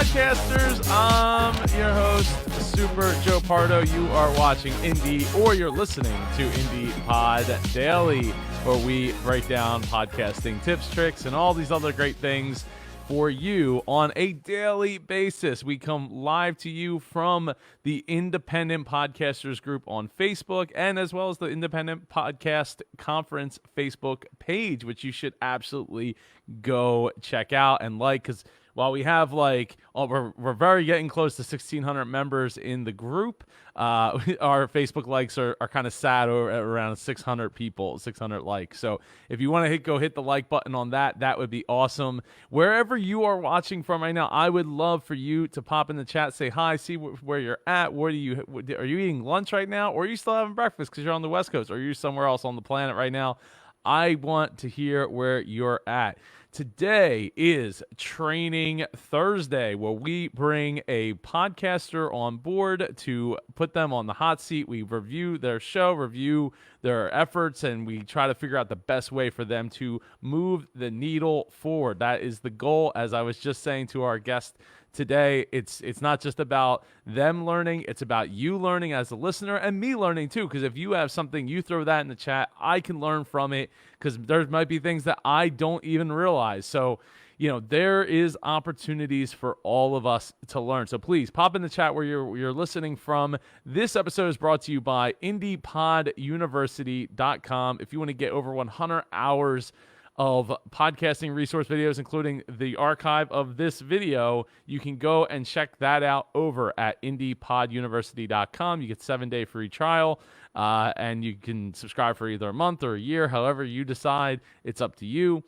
podcasters? I'm your host, Super Joe Pardo. You are watching Indie, or you're listening to Indie Pod Daily, where we break down podcasting tips, tricks, and all these other great things for you on a daily basis. We come live to you from the Independent Podcasters group on Facebook, and as well as the Independent Podcast Conference Facebook page, which you should absolutely go check out and like, because while we have we're very getting close to 1,600 members in the group, our Facebook likes are kind of sad or at around 600 people, 600 likes. So if you want to go hit the like button on that, that would be awesome. Wherever you are watching from right now, I would love for you to pop in the chat, say hi, see where you're at. Are you eating lunch right now, or are you still having breakfast because you're on the West Coast, or are you somewhere else on the planet right now? I want to hear where you're at. Today is Training Thursday, where we bring a podcaster on board to put them on the hot seat. We review their show, review their efforts, and we try to figure out the best way for them to move the needle forward. That is the goal. As I was just saying to our guest today, it's not just about them learning, it's about you learning as a listener, and me learning too, because if you have something, you throw that in the chat, I can learn from it, because there might be things that I don't even realize. So there is opportunities for all of us to learn. So please pop in the chat where you're listening from. This episode is brought to you by IndiePodUniversity.com. If you want to get over 100 hours of podcasting resource videos, including the archive of this video, you can go and check that out over at IndiePodUniversity.com. You get 7-day free trial, and you can subscribe for either a month or a year, however you decide. It's up to you.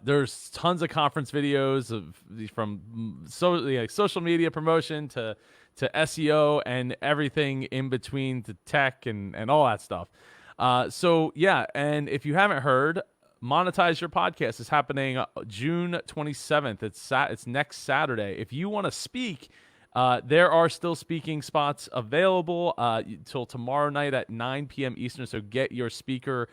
There's tons of conference videos from social media promotion to SEO and everything in between, to tech and all that stuff. And if you haven't heard, Monetize Your Podcast is happening June 27th. It's next Saturday. If you want to speak, there are still speaking spots available till tomorrow night at 9 p.m. Eastern. So get your speaker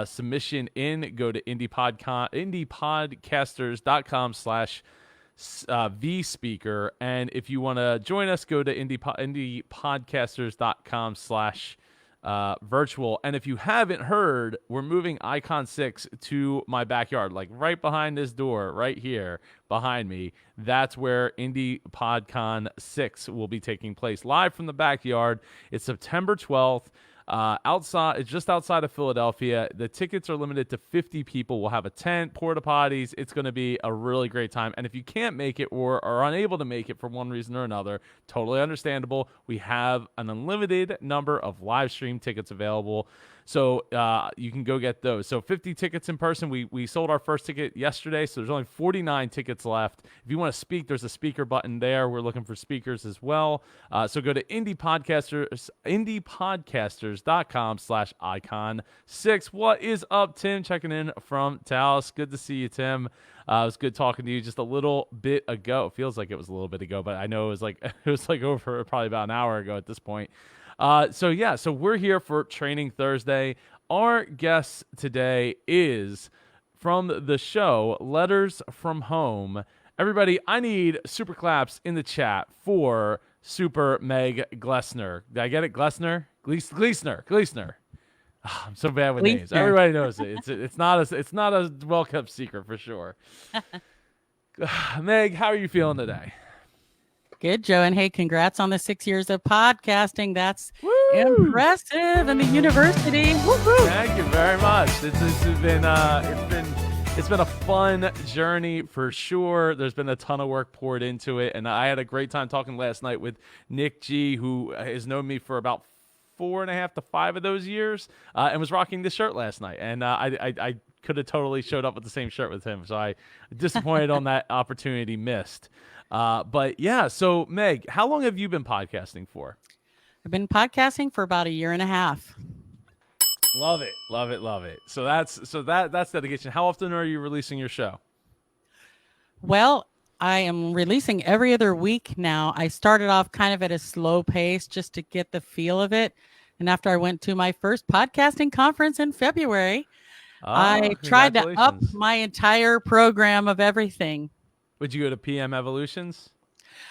submission in. Go to indiepodcasters.com/vspeaker. And if you want to join us, go to indiepodcasters.com/virtual. And if you haven't heard, we're moving Icon 6 to my backyard, like right behind this door, right here behind me. That's where Indie PodCon 6 will be taking place, live from the backyard. It's September 12th. It's just outside of Philadelphia. The tickets are limited to 50 people. We'll have a tent, porta potties. It's going to be a really great time. And if you can't make it or are unable to make it for one reason or another, totally understandable. We have an unlimited number of live stream tickets available. So you can go get those. So 50 tickets in person. We sold our first ticket yesterday, so there's only 49 tickets left. If you want to speak, there's a speaker button there. We're looking for speakers as well. So go to indiepodcasters.com/icon6. What is up, Tim? Checking in from Dallas. Good to see you, Tim. It was good talking to you just a little bit ago. It feels like it was a little bit ago, but I know it was like over probably about an hour ago at this point. So we're here for Training Thursday. Our guest today is from the show Letters from Home. Everybody, I need super claps in the chat for Super Meg Glessner. Did I get it? Glessner? Gleesner. Oh, I'm so bad with names. Everybody knows it. It's not a well-kept secret for sure. Meg, how are you feeling today? Good, Joe. And hey, congrats on the 6 years of podcasting. That's impressive. And the university. Woo-hoo. Thank you very much. It's been a fun journey for sure. There's been a ton of work poured into it. And I had a great time talking last night with Nick G, who has known me for about 4.5 to 5 of those years, and was rocking this shirt last night. And I could have totally showed up with the same shirt with him. So I disappointed on that opportunity missed. But yeah, so Meg, how long have you been podcasting for? I've been podcasting for about 1.5 years. Love it. So that's dedication. How often are you releasing your show? Well, I am releasing every other week now. I started off kind of at a slow pace just to get the feel of it. And after I went to my first podcasting conference in February, I tried to up my entire program of everything. Would you go to PM Evolutions?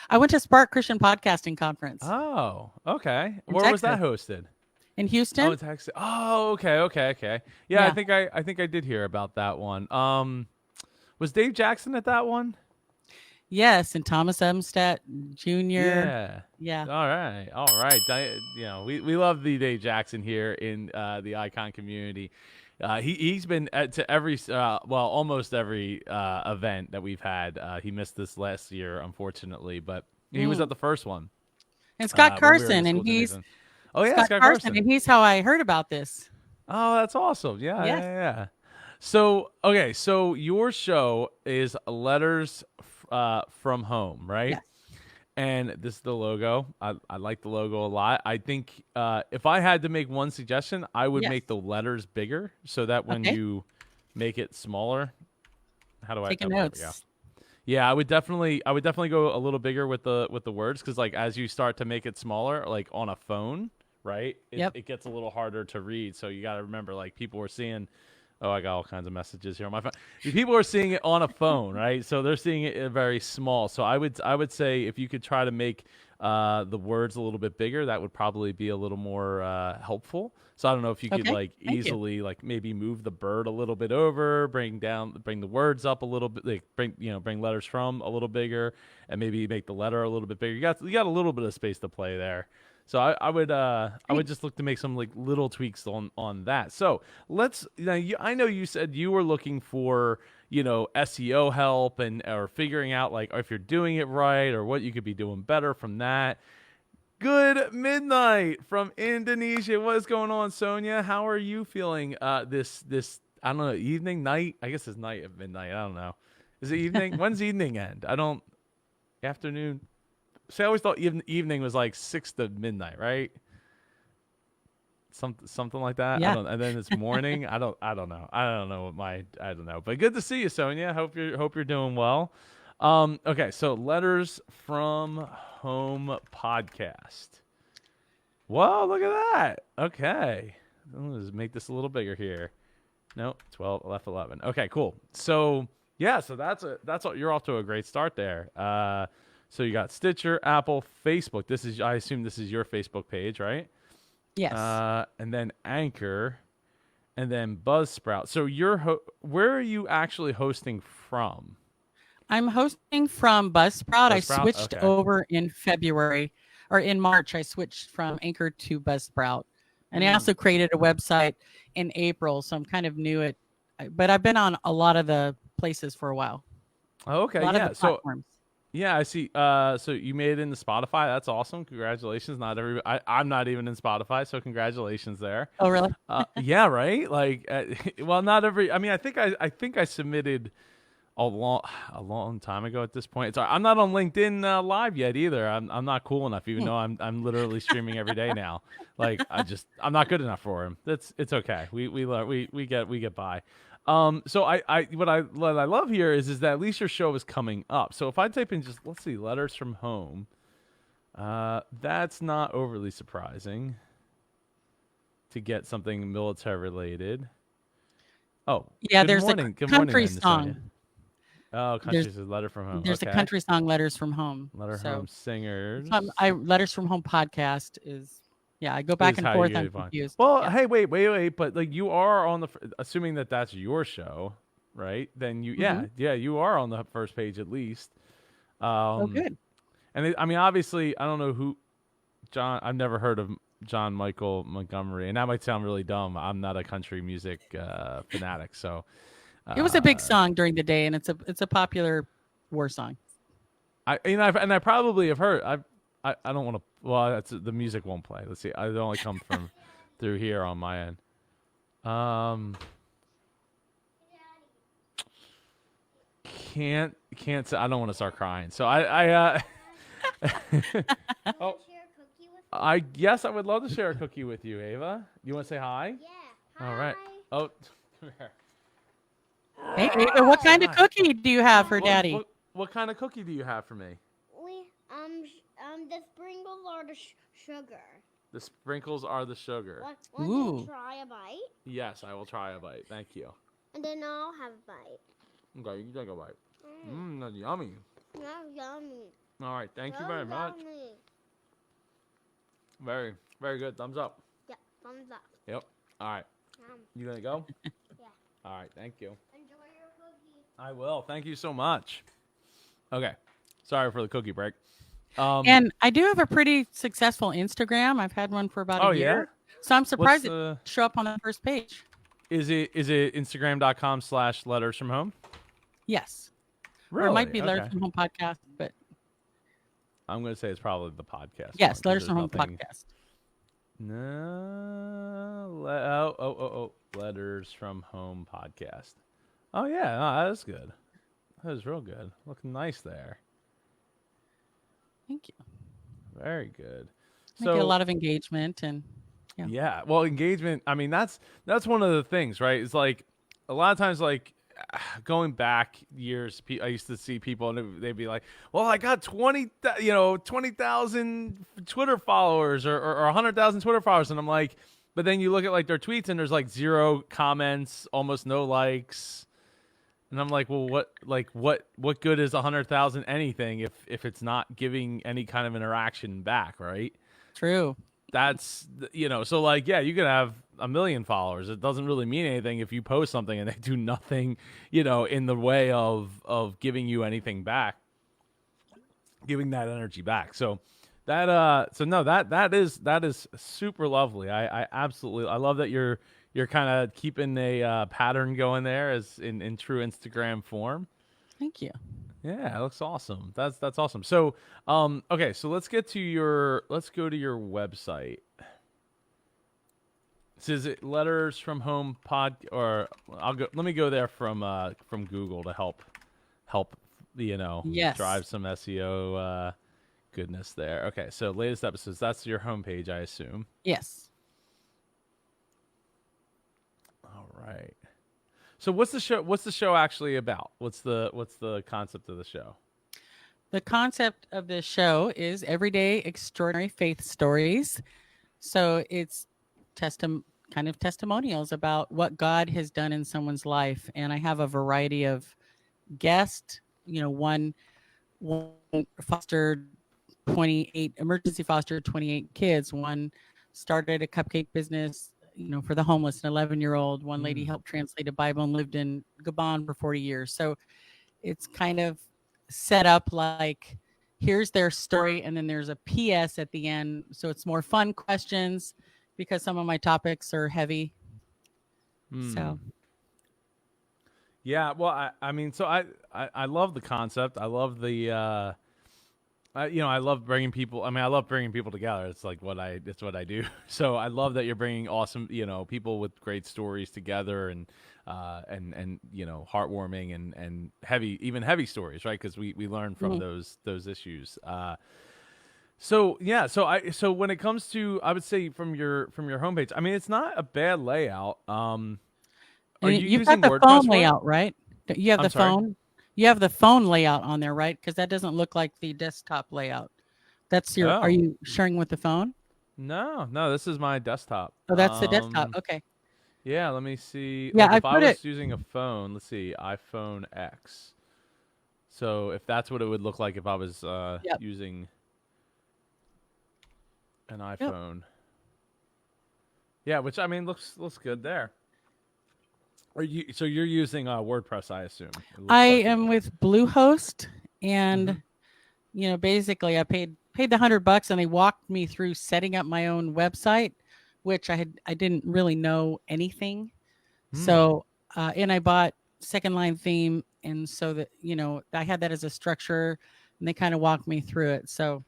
I went to Spark Christian Podcasting Conference Oh, okay. in Where was that Texas, hosted? in Oh, Houston. in Texas. Oh, okay. Yeah, I Yeah. think I did hear about that one. Was Dave Jackson at that one? Yes, and Thomas Umstadt Jr. Yeah. Yeah. All right. We love the Dave Jackson here in the Icon community. He's been to every almost every event that we've had. He missed this last year, unfortunately, but he was Mm. at the first one And Scott when we were in Carson, the and school he's gymnasium. Oh yeah, Scott Scott Carson, Carson. and he's how I heard about this. Oh, that's awesome. Yeah, Yes. yeah. So, okay, so your show is Letters from Home, right? Yes. And this is the logo. I like the logo a lot. I think if I had to make one suggestion, I would Yes. make the letters bigger so that when Okay. you make it smaller, how do I? Taking there we go. notes. Yeah, I would definitely go a little bigger with the words because like as you start to make it smaller, like on a phone, right? Yep. It gets a little harder to read. So you got to remember, like people were seeing. Oh, I got all kinds of messages here on my phone. People are seeing it on a phone, right? So they're seeing it very small. So I would say if you could try to make the words a little bit bigger, that would probably be a little more helpful. So I don't know if you could Okay. like Thank you. easily like maybe move the bird a little bit over, bring the words up a little bit, like bring letters from a little bigger, and maybe make the letter a little bit bigger. You got a little bit of space to play there. So I would just look to make some like little tweaks on that. So let's I know you said you were looking for SEO help and or figuring out like if you're doing it right or what you could be doing better from that. Good midnight from Indonesia. What is going on, Sonia? How are you feeling? This I don't know, evening, night. I guess it's night at midnight. I don't know. Is it evening? When's evening end? I don't. Afternoon. See, I always thought evening was like 6 to midnight, right? Something like that. Yeah. And then it's morning. I don't know. I don't know. But good to see you, Sonia. Hope you're doing well. Okay, so Letters from Home podcast. Whoa, look at that. Okay. Let's make this a little bigger here. No, 12, left 11. Okay, cool. So, yeah, so that's you're off to a great start there. So you got Stitcher, Apple, Facebook. I assume this is your Facebook page, right? Yes. And then Anchor, and then Buzzsprout. So where are you actually hosting from? I'm hosting from Buzzsprout. I Buzzsprout? switched Okay. over in February or in March. I switched from Anchor to Buzzsprout. And I also created a website in April. So I'm kind of new at, but I've been on a lot of the places for a while. Oh, okay, A lot yeah. of the platforms. Yeah, I see. So you made it into Spotify. That's awesome. Congratulations. Not everybody. I'm not even in Spotify, so congratulations there. Oh, really? Yeah, right. Like, well, not every. I mean, I think I submitted a long time ago. At this point, I'm not on LinkedIn Live yet either. I'm not cool enough, even though I'm literally streaming every day now. Like, I'm not good enough for him. It's okay. We get by. So what I love here is that at least your show is coming up. So if I type in just let's see Letters from Home, that's not overly surprising to get something military related. Oh, Yeah, good there's morning. a Good country morning, song. Sonia. Oh, country says Letter from Home. There's Okay. a country song, Letters from Home. Letter So Home Singers. Letters from Home podcast is, yeah, I go back and forth. I'm confused. Well, Yeah. hey, wait, but like you are on assuming that that's your show, right? Then you are on the first page at least. Oh, good. And I mean, obviously, I don't know who John. I've never heard of John Michael Montgomery, and that might sound really dumb. I'm not a country music fanatic, so It was a big song during the day, and it's a popular war song. I probably have heard. I don't want to. Well, that's the music won't play. Let's see. I only come from through here on my end. Can't say. I don't want to start crying. So oh, yes, I would love to share a cookie with you, Ava. You want to say hi? Yeah. Hi. All right. Oh, come here. Hey, Ava, what kind of cookie do you have for Daddy? What kind of cookie do you have for me? We the sprinkles are the sugar. The sprinkles are the sugar. Want Ooh. to try a bite? Yes, I will try a bite. Thank you. And then I'll have a bite. Okay, you can take a bite. That's yummy. Not yummy. All right, thank you So very much. yummy. Very, very good. Thumbs up. Yeah, thumbs up. Yep. All right, Yum. you gonna go? Yeah. All right, thank you. Enjoy your cookie. I will. Thank you so much. Okay, sorry for the cookie break. And I do have a pretty successful Instagram. I've had one for about Oh, a year. yeah? So I'm surprised What's it the- show up on the first page. Is it Instagram.com/letters from home? Yes. Really? Or it might be Letters Okay. from Home Podcast, but I'm gonna say it's probably the podcast. yes, one, 'cause Letters there's from Home nothing- Podcast. No. Letters from Home podcast. Oh yeah, no, that is good. That is real good. Looking nice there. Thank you. Very good. I get a lot of engagement and Yeah. Well, engagement. I mean, that's one of the things, right? It's like a lot of times, like going back years, I used to see people and they'd be like, "Well, I got 20,000 Twitter followers or 100,000 Twitter followers," and I'm like, but then you look at like their tweets and there's like 0 comments, almost no likes. And I'm like, well, what good is 100,000 anything if it's not giving any kind of interaction back, right? true. That's so like, yeah, you could have 1 million followers. It doesn't really mean anything if you post something and they do nothing, in the way of giving you anything back, giving that energy back. So that that is super lovely. I absolutely, I love that you're kind of keeping a pattern going there as in true Instagram form. Thank you. Yeah, it looks awesome. That's awesome. So, okay, so let's go to your website. So is it Letters from Home Pod, or let me go there from Google to help Yes. drive some SEO goodness there. Okay, so latest episodes, that's your homepage, I assume. Yes. All right. So what's the show actually about? What's the concept of the show? The concept of this show is everyday extraordinary faith stories. So it's kind of testimonials about what God has done in someone's life. And I have a variety of guests, one fostered 28 emergency fostered 28 kids, one started a cupcake business for the homeless, an 11-year-old. One lady helped translate a Bible and lived in Gabon for 40 years. So it's kind of set up like, here's their story, and then there's a PS at the end. So it's more fun questions because some of my topics are heavy. So. Yeah, well, I mean, so I love the concept. I love the I love bringing people. I mean, I love bringing people together. It's like it's what I do. So I love that you're bringing awesome, people with great stories together and heartwarming and heavy stories, right? Because we learn from those issues. So when it comes to, I would say from your homepage, I mean, it's not a bad layout. Are you You've using got the WordPress phone for it? layout, right? You have I'm the sorry? phone. You have the phone layout on there, right? Because that doesn't look like the desktop layout. That's your. Oh. Are you sharing with the phone? No, this is my desktop. Oh, that's the desktop. Okay. Yeah, let me see. Yeah, Like, I if I put was it- using a phone, let's see, iPhone X. So if that's what it would look like if I was Yep. using an iPhone. Yeah, which I mean looks good there. So you're using WordPress, I assume. It looks I like am it. with Bluehost, and basically I paid the $100, and they walked me through setting up my own website, which I didn't really know anything. So and I bought second line theme, and so that I had that as a structure, and they kind of walked me through it. So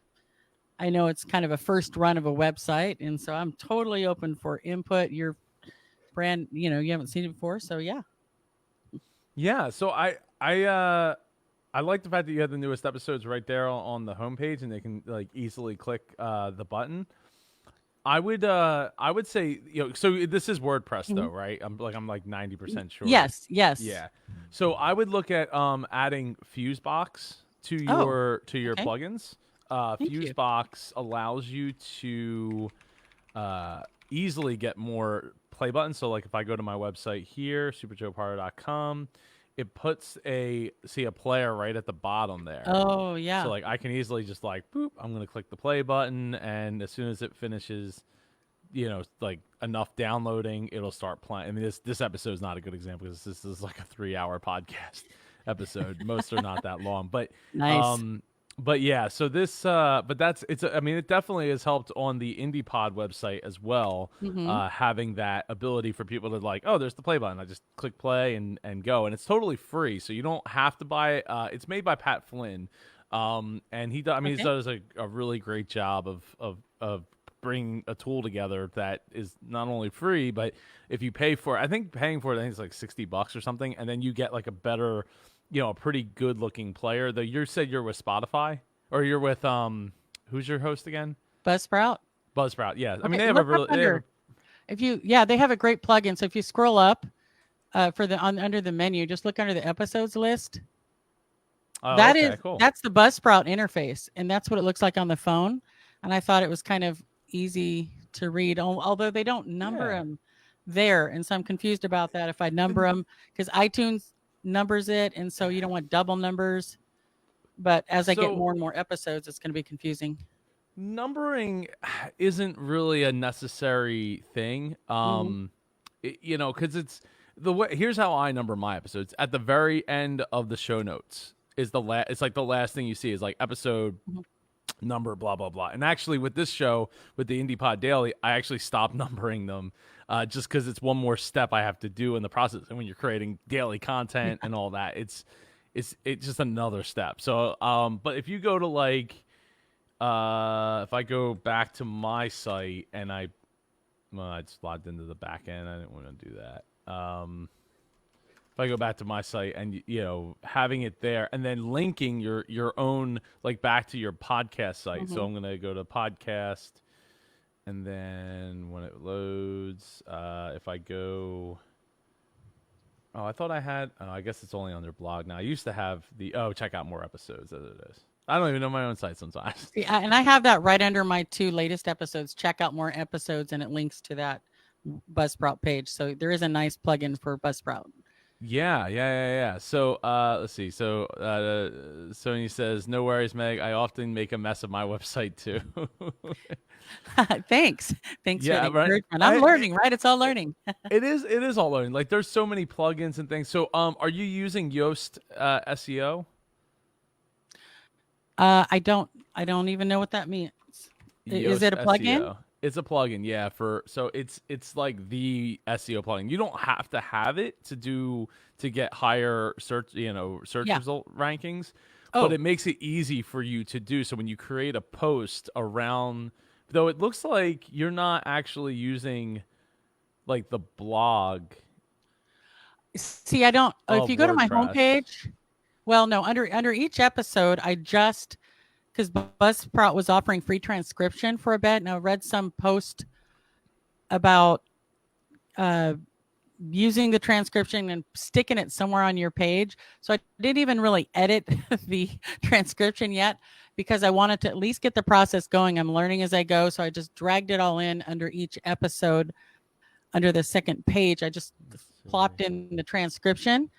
I know it's kind of a first run of a website, and so I'm totally open for input. Your brand, you haven't seen it before, so yeah. Yeah, so I like the fact that you have the newest episodes right there on the homepage, and they can like easily click the button. I would say, so this is WordPress though, right? I'm like 90% sure. Yes. Yeah. So I would look at adding Fusebox to your okay. plugins. Thank you. Fusebox allows you to easily get more play buttons. So like if I go to my website here, superjoepardo.com, it puts a player right at the bottom there. Oh, yeah. So like I can easily just like boop, I'm gonna click the play button, and as soon as it finishes, like enough downloading, it'll start playing. I mean, this episode is not a good example because this is like a 3-hour podcast episode. Most are not that long, but Nice. but yeah. So this, but that's I mean, it definitely has helped on the IndiePod website as well. Mm-hmm. Having that ability for people to like, oh, there's the play button. I just click play and go, and it's totally free, so you don't have to buy it. It's made by Pat Flynn. And he Okay. does a really great job of bring a tool together that is not only free, but if you pay for it, I think paying for it, I think it's like $60 or something, and then you get like a better, a pretty good looking player. Though you said you're with Spotify, or you're with who's your host again? Buzzsprout. Buzzsprout. Yeah, I mean Okay, they have a look up really under. They have a great plugin. So if you scroll up under the menu, just look under the episodes list. Cool. That's the Buzzsprout interface, and that's what it looks like on the phone. And I thought it was kind of easy to read, although they don't number them there, and so I'm confused about that. If I number them, because iTunes numbers it, and so you don't want double numbers. But as I get more and more episodes, it's going to be confusing. Numbering isn't really a necessary thing, because it's the way. Here's how I number my episodes: at the very end of the show notes is it's like the last thing you see is like episode number blah blah blah. And actually with this show, with the IndiePod Daily, I actually stopped numbering them just because it's one more step I have to do in the process. And when you're creating daily content and all that, it's just another step. So but if you go to like if I go back to my site and I just logged into the back end, I didn't want to do that. If I go back to my site and having it there and then linking your own like back to your podcast site. So I'm gonna go to podcast, and then when it loads, if I go, I thought I had. I guess it's only on their blog now. I used to have check out more episodes. As it is. I don't even know my own site sometimes. Yeah, and I have that right under my 2 latest episodes. Check out more episodes, and it links to that Buzzsprout page. So there is a nice plugin for Buzzsprout. Yeah. So let's see. So Sony says, "No worries, Meg. I often make a mess of my website too." Thanks for the encouragement. Right? I'm learning, right? It's all learning. It is all learning. Like there's so many plugins and things. So are you using Yoast SEO? I don't even know what that means. Is it a plugin? SEO. It's a plugin, yeah. So it's like the SEO plugin. You don't have to have it to get higher search result rankings, but it makes it easy for you to do. So when you create a post around, though it looks like you're not actually using like the blog. See, I don't. If you go to my WordPress. homepage, well, no, under each episode, because Buzzsprout was offering free transcription for a bit, and I read some post about using the transcription and sticking it somewhere on your page. So I didn't even really edit the transcription yet because I wanted to at least get the process going. I'm learning as I go, so I just dragged it all in under each episode. Under the second page, I just plopped in the transcription.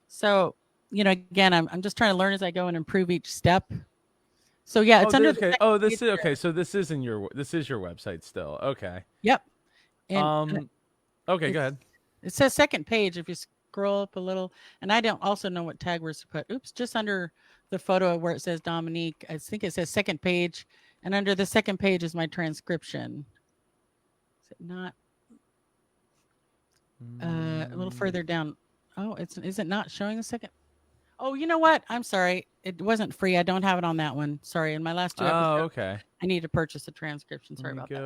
So, again, I'm just trying to learn as I go and improve each step. So yeah, it's under. Okay. This is okay. So this is your website still. Okay. Yep. And, okay. Go ahead. It says second page if you scroll up a little, and I don't also know what tag we're to put. Oops, just under the photo where it says Dominique, I think it says second page, and under the second page is my transcription. Is it not? A little further down. Oh, is it not showing the second? Oh, you know what? I'm sorry. It wasn't free. I don't have it on that one. Sorry. In my last 2 episodes. Oh, okay. I need to purchase a transcription. Sorry about that.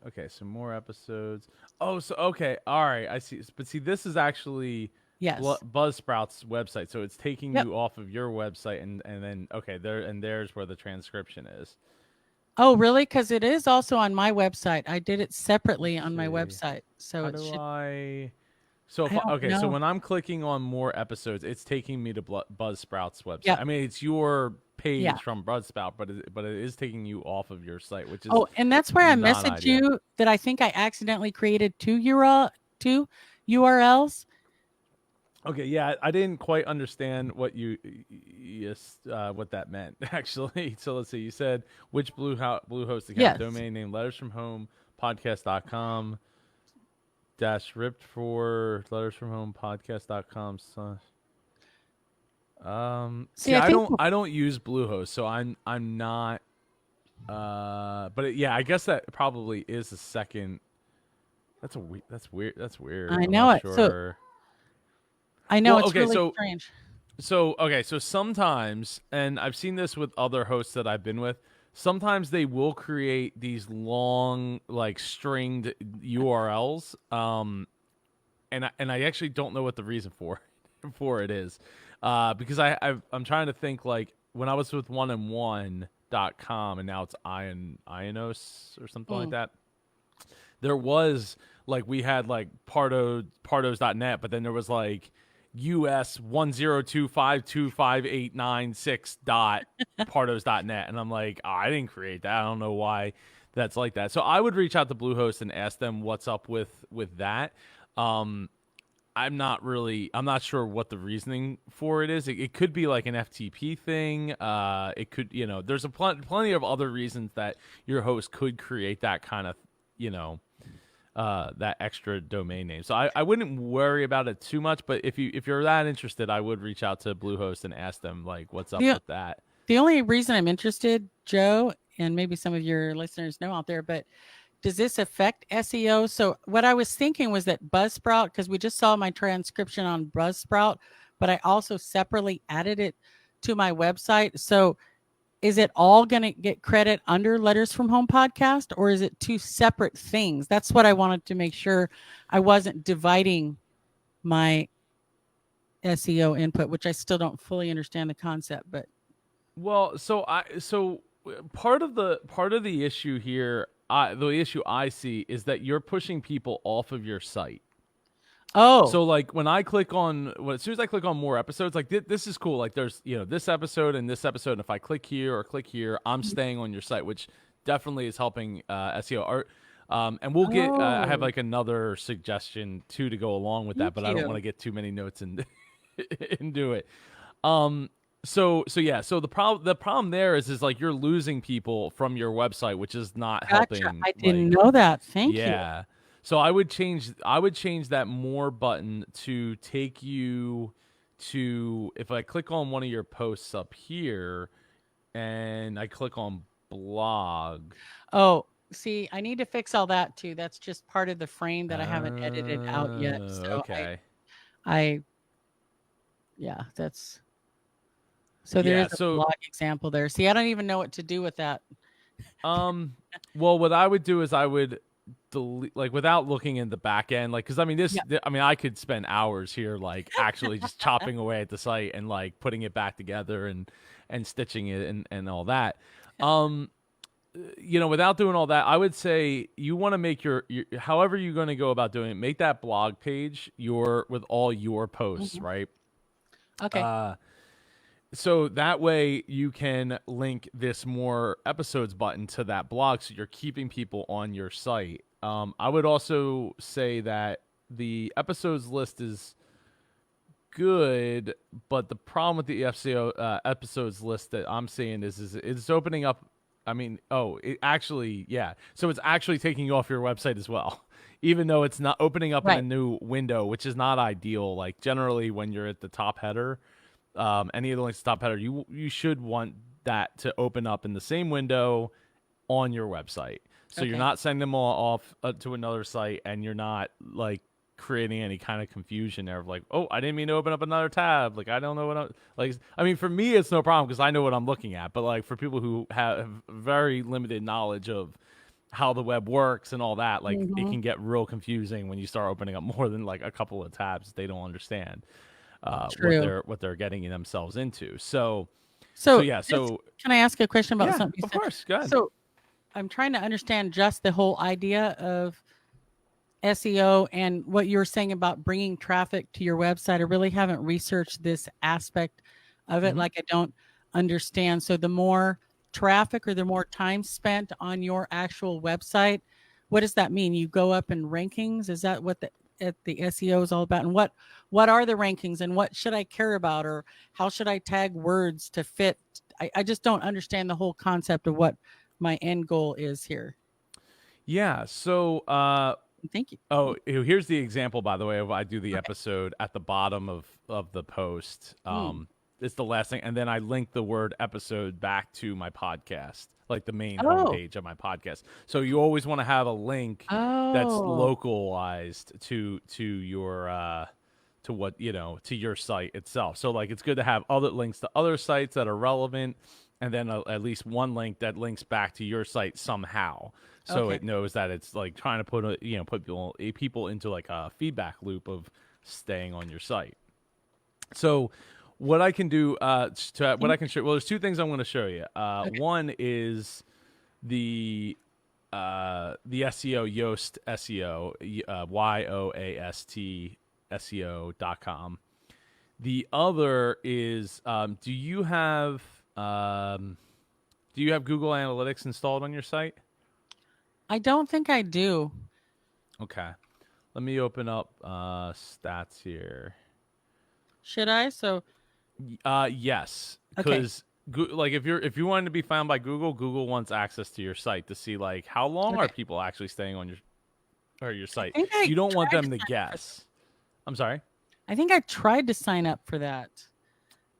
Okay, so more episodes. Oh, so okay. All right. I see. But see, this is actually Buzzsprout's website. So it's taking you off of your website and then there's where the transcription is. Oh, really? Because it is also on my website. I did it separately on my website. So So when I'm clicking on more episodes, it's taking me to Buzzsprout's website. Yep. I mean, it's your page from Buzzsprout, but it is taking you off of your site, which is and that's where I messaged you that I think I accidentally created two URLs. Okay, yeah, I didn't quite understand what what that meant actually. So let's see. You said which Bluehost account? Yes. Domain name lettersfromhomepodcast.com dash ripped for lettersfromhomepodcast.com. See, See, I think I don't use Bluehost, so I'm not. Yeah, I guess that probably is the second. That's weird. That's weird. I I'm know not it. So sure. I know Well, it's okay, really so strange. so sometimes, and I've seen this with other hosts that I've been with, sometimes they will create these long, like, stringed URLs, and I actually don't know what the reason for it is, because I'm trying to think, like, when I was with oneandone.com and now it's Ionos or something like Mm. that. There was, like, we had, like, pardos.net, but then there was, like, US 102525896.pardos.net, and I'm like, oh, I didn't create that. I don't know why that's like that. So I would reach out to Bluehost and ask them what's up with that. I'm not sure what the reasoning for it is. It could be like an FTP thing. It could, there's plenty of other reasons that your host could create that kind of, that extra domain name. So I wouldn't worry about it too much, but if you're that interested, I would reach out to Bluehost and ask them, like, what's up The, with that. the only reason I'm interested, Joe, and maybe some of your listeners know out there, but does this affect SEO? So what I was thinking was that Buzzsprout, because we just saw my transcription on Buzzsprout, but I also separately added it to my website. So is it all going to get credit under Letters from Home podcast, or is it two separate things? That's what I wanted to make sure I wasn't dividing my SEO input, which I still don't fully understand the concept, but Well, part of the issue here, the issue I see is that you're pushing people off of your site. oh, So, like, when I click on, as soon as I click on more episodes, like, this is cool. Like, there's, this episode and this episode. And if I click here or click here, I'm staying on your site, which definitely is helping SEO. And we'll get, I have, oh, like, another suggestion too to go along with that, thank but I don't want you. to get too many notes and and do it. The problem there is like you're losing people from your website, which is not Gotcha. helping. I didn't Like, know that. Thank you. yeah. So I would change that more button to take you to, if I click on one of your posts up here and I click on blog. Oh, see, I need to fix all that too. That's just part of the frame that I haven't edited out yet. So Okay. I, yeah, that's, so there Yeah, is a so blog example there. See, I don't even know what to do with that. well, what I would do is I would delete, like, without looking in the back end, like, because I mean Yeah. I could spend hours here, like, actually just chopping away at the site and, like, putting it back together and stitching it and all that. Without doing all that, I would say you want to make your however you're going to go about doing it, make that blog page with all your posts, Mhm. right? Okay. So that way you can link this more episodes button to that blog, so you're keeping people on your site. I would also say that the episodes list is good, but the problem with the FCO episodes list that I'm seeing is it's opening up. I mean, it actually, yeah. So it's actually taking you off your website as well, even though it's not opening up in a Right. new window, which is not ideal. Like, generally, when you're at the top header, any of the links to top header, you should want that to open up in the same window on your website. So you're Okay. not sending them all off to another site, and you're not, like, creating any kind of confusion there of, like, oh, I didn't mean to open up another tab. Like, I don't know what I'm like. I mean, for me, it's no problem because I know what I'm looking at. But, like, for people who have very limited knowledge of how the web works and all that, like, it Mhm. can get real confusing when you start opening up more than, like, a couple of tabs. They don't understand True. what they're getting themselves into. So So yeah. can I ask a question about Yeah, something you of said? course. Go ahead. So I'm trying to understand just the whole idea of SEO and what you were saying about bringing traffic to your website. I really haven't researched this aspect of it. Mhm. Like, I don't understand. So the more traffic or the more time spent on your actual website, what does that mean? You go up in rankings? Is that what the SEO is all about, and what are the rankings, and what should I care about, or how should I tag words to fit. I just don't understand the whole concept of what my end goal is here. Yeah. So, Thank you. oh, here's the example, by the way, of I do the episode at the bottom of the post. It's the last thing, and then I link the word episode back to my podcast, like the main homepage of my podcast. So you always want to have a link that's localized to your to what to your site itself. So like it's good to have other links to other sites that are relevant, and then at least one link that links back to your site somehow. So it knows that it's like trying to put people into like a feedback loop of staying on your site. So what I can do what I can show, well, there's two things I'm going to show you. One is the SEO Yoast SEO, YOAST SEO.com. The other is do you have Google Analytics installed on your site? I don't think I do. Okay. Let me open up stats here. Should I? So yes, because like if you wanted to be found by Google wants access to your site to see like how long are people actually staying on your site. You don't want them to guess. I'm sorry. I think I tried to sign up for that.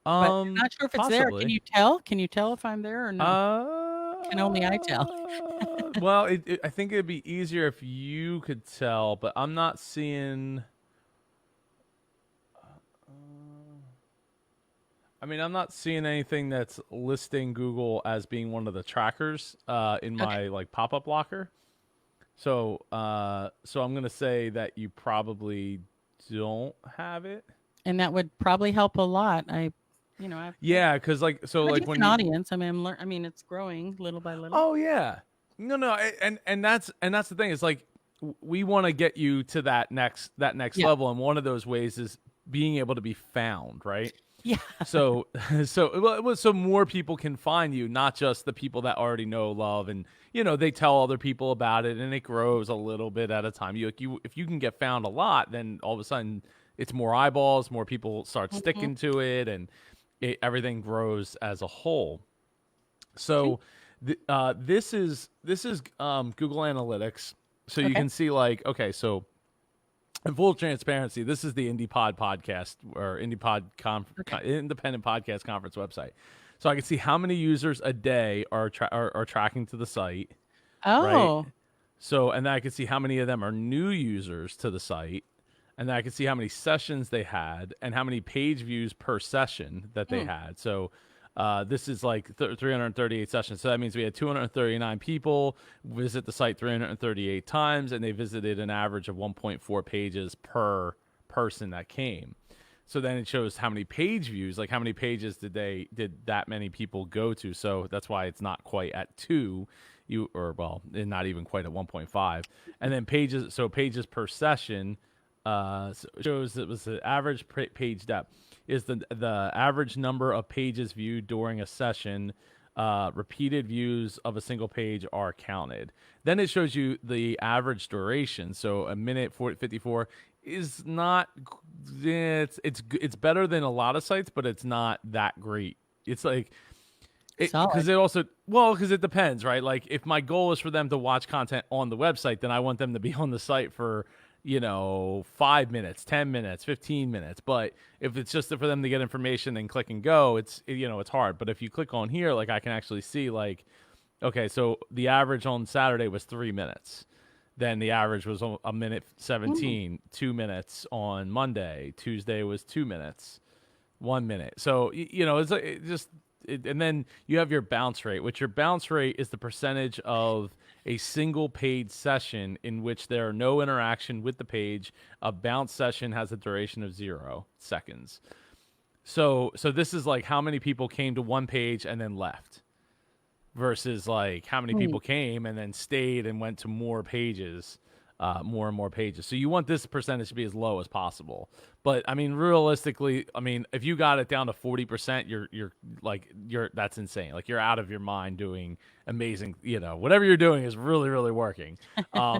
But I'm not sure if it's there. Can you tell? Can you tell if I'm there or no? Can only I tell? Well, I think it'd be easier if you could tell, but I'm not seeing. I'm not seeing anything that's listing Google as being one of the trackers in my like pop-up locker. So I'm gonna say that you probably don't have it, and that would probably help a lot. Yeah, because like when an audience, it's growing little by little. Oh yeah, no, and that's the thing. It's like we want to get you to that next level, and one of those ways is being able to be found, right? Yeah. So more people can find you, not just the people that already know, love, and they tell other people about it, and it grows a little bit at a time. If you can get found a lot, then all of a sudden it's more eyeballs, more people start sticking to it, and everything grows as a whole. So this is Google Analytics. So you can see like, okay, so in full transparency, this is the IndiePod podcast or Independent Podcast Conference website. So I can see how many users a day are tracking to the site. Oh. Right? So, and then I can see how many of them are new users to the site. And then I can see how many sessions they had and how many page views per session that they had. So this is like 338 sessions. So that means we had 239 people visit the site 338 times, and they visited an average of 1.4 pages per person that came. So then it shows how many page views, like how many pages did that many people go to. So that's why it's not quite at 2, not even quite at 1.5. And then pages per session. Shows it was the average page depth is the average number of pages viewed during a session. Repeated views of a single page are counted. Then it shows you the average duration. So a minute 54 is not. It's better than a lot of sites, but it's not that great. It's like. Because it depends, right? Like if my goal is for them to watch content on the website, then I want them to be on the site for 5 minutes, 10 minutes, 15 minutes. But if it's just for them to get information and click and go, it's hard. But if you click on here, like I can actually see like, okay, so the average on Saturday was 3 minutes. Then the average was a minute 17, 2 minutes on Monday. Tuesday was 2 minutes, 1 minute. So, and then you have your bounce rate, which your bounce rate is the percentage of a single paid session in which there are no interaction with the page. A bounce session has a duration of 0 seconds. So this is like how many people came to one page and then left versus like how many people came and then stayed and went to more pages. more and more pages. So you want this percentage to be as low as possible. But I mean, realistically, I mean, if you got it down to 40%, you're that's insane. Like you're out of your mind doing amazing. Whatever you're doing is really, really working.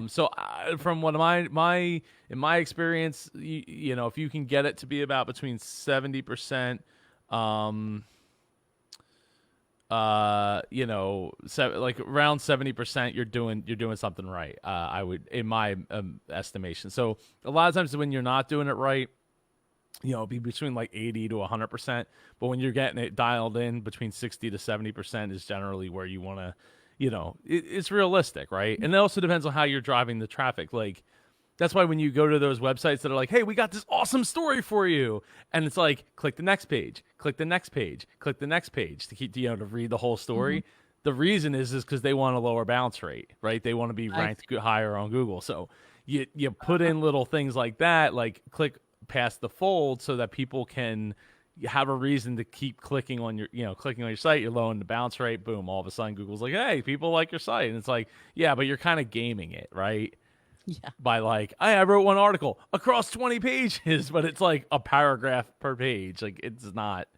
So from what in my experience, if you can get it to be about between 70%. Like around 70%, you're doing something right. I would, in my estimation. So a lot of times when you're not doing it right, it'll be between like 80 to 100%. But when you're getting it dialed in, between 60 to 70% is generally where you want to, it's realistic, right? And it also depends on how you're driving the traffic. Like, that's why when you go to those websites that are like, hey, we got this awesome story for you. And it's like, click the next page, click the next page, click the next page to keep, to read the whole story. Mm-hmm. The reason is because they want a lower bounce rate, right? They want to be ranked higher on Google. So you put in little things like that, like click past the fold so that people can have a reason to keep clicking on your site. You're lowering the bounce rate. Boom. All of a sudden Google's like, hey, people like your site. And it's like, yeah, but you're kind of gaming it, right? Yeah. By like, I wrote one article across 20 pages, but it's like a paragraph per page. Like it's not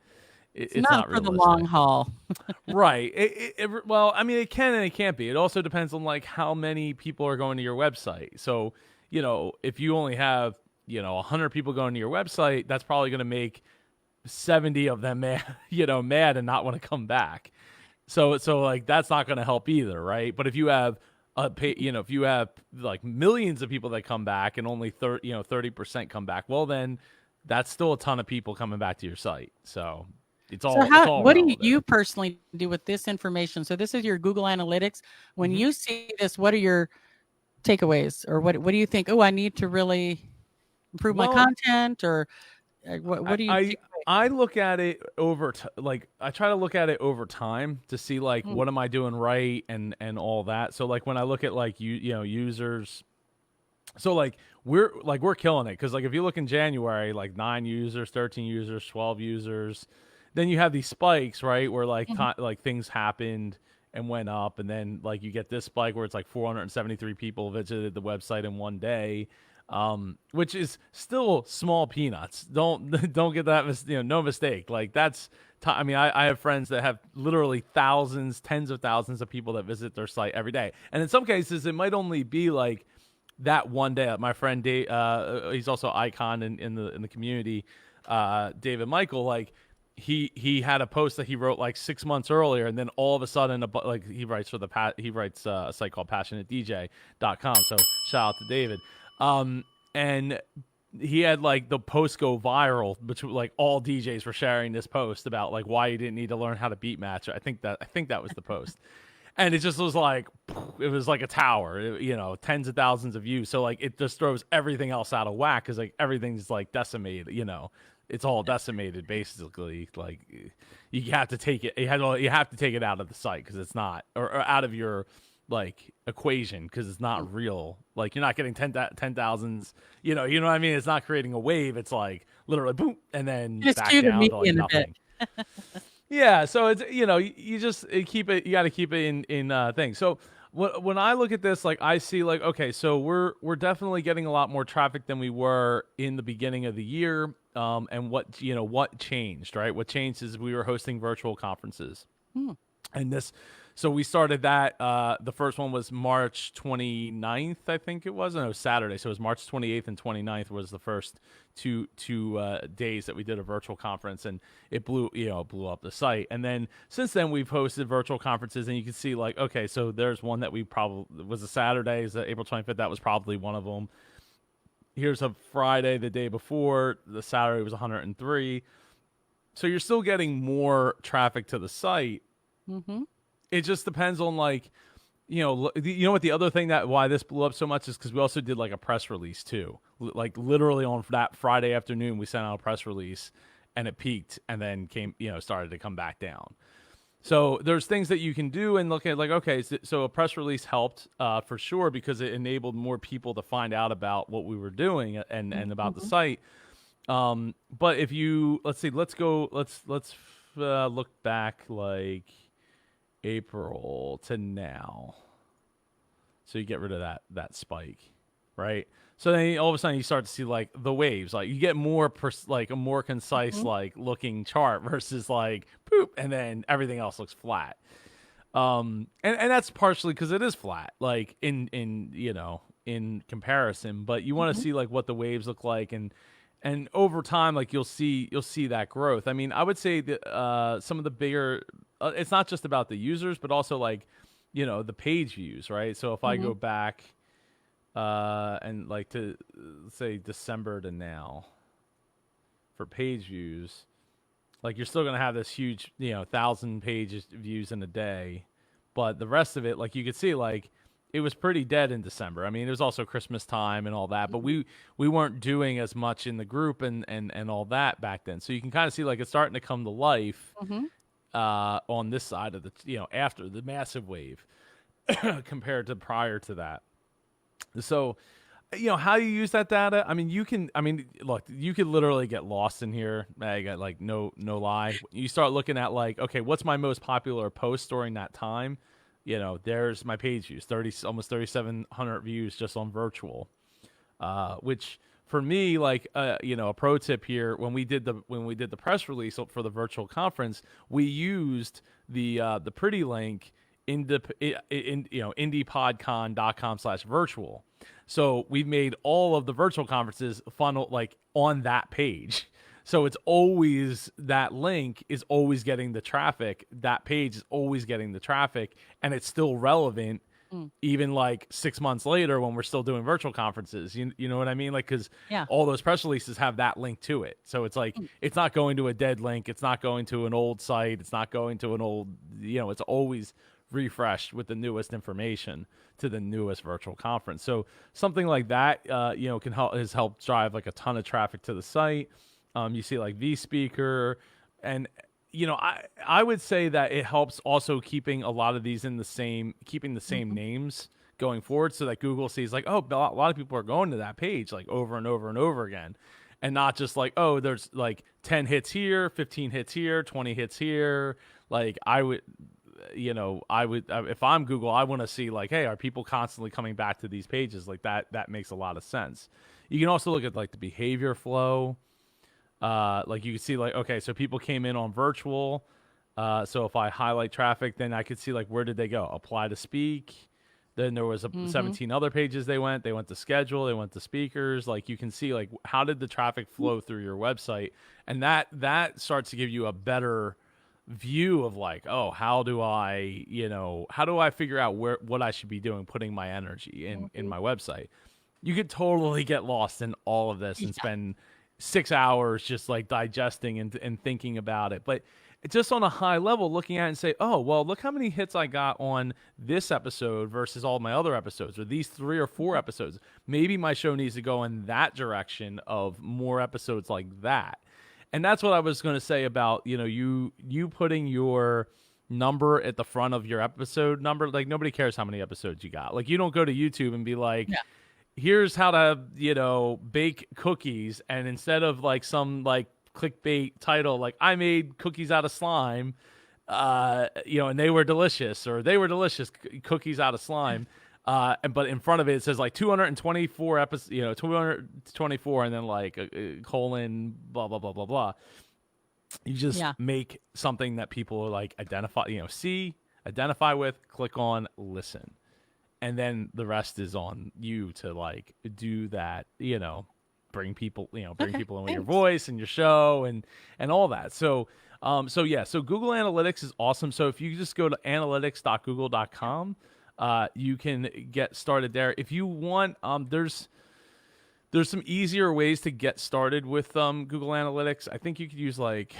not for the long haul. Right. Well, I mean, it can and it can't be. It also depends on like how many people are going to your website. So, if you only have, 100 people going to your website, that's probably going to make 70 of them mad, mad and not want to come back. So like that's not going to help either, right? But if you have if you have like millions of people that come back and only 30% come back, well, then that's still a ton of people coming back to your site. So it's all. What do you personally do with this information? So this is your Google Analytics. When you see this, what are your takeaways, or what do you think? Oh, I need to really improve my content, or what do you think? I look at it I try to look at it over time to see like what am I doing right and all that. So like when I look at like users, so like we're killing it, because like if you look in January, like 9 users, 13 users, 12 users, then you have these spikes, right, where like like things happened and went up, and then like you get this spike where it's like 473 people visited the website in one day. Which is still small peanuts. Don't get that, no mistake. Like that's, I mean, I have friends that have literally thousands, tens of thousands of people that visit their site every day. And in some cases, it might only be like that one day. My friend Dave, he's also icon in the community, David Michael, like he had a post that he wrote like 6 months earlier, and then all of a sudden, like he writes a site called passionatedj.com. So shout out to David. And he had like the post go viral, between like all DJs were sharing this post about like why you didn't need to learn how to beat match. I think that was the post. And it just was like, it was like a tower, tens of thousands of views. So like it just throws everything else out of whack, because like everything's like decimated, it's all decimated basically. Like you have to take it, you have to take it out of the site, because it's not, or out of your like equation, because it's not real. Like you're not getting 10,000s, you know what I mean? It's not creating a wave. It's like literally boom, and then back down to like nothing. Yeah, so it's you just keep it. You got to keep it in things. So when I look at this, like I see like, okay, so we're definitely getting a lot more traffic than we were in the beginning of the year. And what changed, right? What changed is we were hosting virtual conferences, and this. So we started that. The first one was March 29th, I think it was. No, Saturday. So it was March 28th and 29th was the first two days that we did a virtual conference, and it blew up the site. And then since then we've hosted virtual conferences, and you can see like, okay, so there's one that we probably was a Saturday, is April 25th. That was probably one of them. Here's a Friday the day before. The Saturday was 103. So you're still getting more traffic to the site. Mm-hmm. It just depends on like, what the other thing that why this blew up so much is because we also did like a press release too. Like literally on that Friday afternoon, we sent out a press release, and it peaked and then started to come back down. So there's things that you can do and look at like, okay, so a press release helped for sure, because it enabled more people to find out about what we were doing and about the site. But if you, let's look back like April to now. So you get rid of that spike. right? So then all of a sudden you start to see like the waves, like you get more like a more concise Mhm. like looking chart versus like poop, and then everything else looks flat. And that's partially because it is flat, like in in comparison, but you want to Mhm. see like what the waves look like, and over time like you'll see that growth. I mean, I would say that some of the bigger it's not just about the users but also like the page views, right? So if I go Mhm. back and like to say December to now for page views, like you're still gonna have this huge 1,000 pages views in a day, but the rest of it, like you could see, like it was pretty dead in December. I mean, it was also Christmas time and all that, but we weren't doing as much in the group and all that back then. So you can kind of see like it's starting to come to life Mhm. on this side of the after the massive wave compared to prior to that. So how you use that data, I mean, look, you could literally get lost in here. I got like no lie. You start looking at like, okay, what's my most popular post during that time? There's my page views, almost 3,700 views just on virtual. Which for me, like a pro tip here, when we did the press release for the virtual conference, we used the pretty link in indiepodcon.com/virtual. So we've made all of the virtual conferences funnel like on that page. So it's always that link is always getting the traffic. That page is always getting the traffic, and it's still relevant Mm. even like 6 months later when we're still doing virtual conferences. You know what I mean? Like, because Yeah. all those press releases have that link to it. So it's like, Mm. it's not going to a dead link. It's not going to an old site. It's not going to an old, it's always refreshed with the newest information to the newest virtual conference. So something like that, has helped drive like a ton of traffic to the site. You see like vSpeaker, and I would say that it helps also keeping a lot of these keeping the same Mhm. names going forward, so that Google sees like, oh, a lot of people are going to that page like over and over and over again, and not just like, oh, there's like 10 hits here, 15 hits here, 20 hits here. Like if I'm Google, I want to see like, hey, are people constantly coming back to these pages? Like that makes a lot of sense. You can also look at like the behavior flow. Like you can see like, okay, so people came in on virtual. So if I highlight traffic, then I could see like, where did they go? Apply to speak. Then there was Mhm. 17 other pages they went. They went to schedule. They went to speakers. Like you can see like, how did the traffic flow through your website? And that starts to give you a better view of like, oh, how do I figure out what I should be doing, putting my energy in Mhm. my website. You could totally get lost in all of this and Yeah. spend 6 hours just like digesting and thinking about it. But just on a high level, looking at it and say, oh, well, look how many hits I got on this episode versus all my other episodes, or these 3 or 4 episodes. Maybe my show needs to go in that direction of more episodes like that. And that's what I was going to say about, you putting your number at the front of your episode number. Like, nobody cares how many episodes you got. Like, you don't go to YouTube and be like, Yeah. here's how to bake cookies, and instead of like some like clickbait title like, I made cookies out of slime, and they were delicious, or they were delicious cookies out of slime, but in front of it says like 224 episodes, 224, and then like a colon, blah blah blah blah blah. You just Yeah. make something that people like identify with, click on, listen, and then the rest is on you to like do that, bring Okay. people in with your Thanks. voice and your show and all that. So Google Analytics is awesome. So if you just go to analytics.google.com, you can get started there if you want. There's some easier ways to get started with Google Analytics. I think you could use like,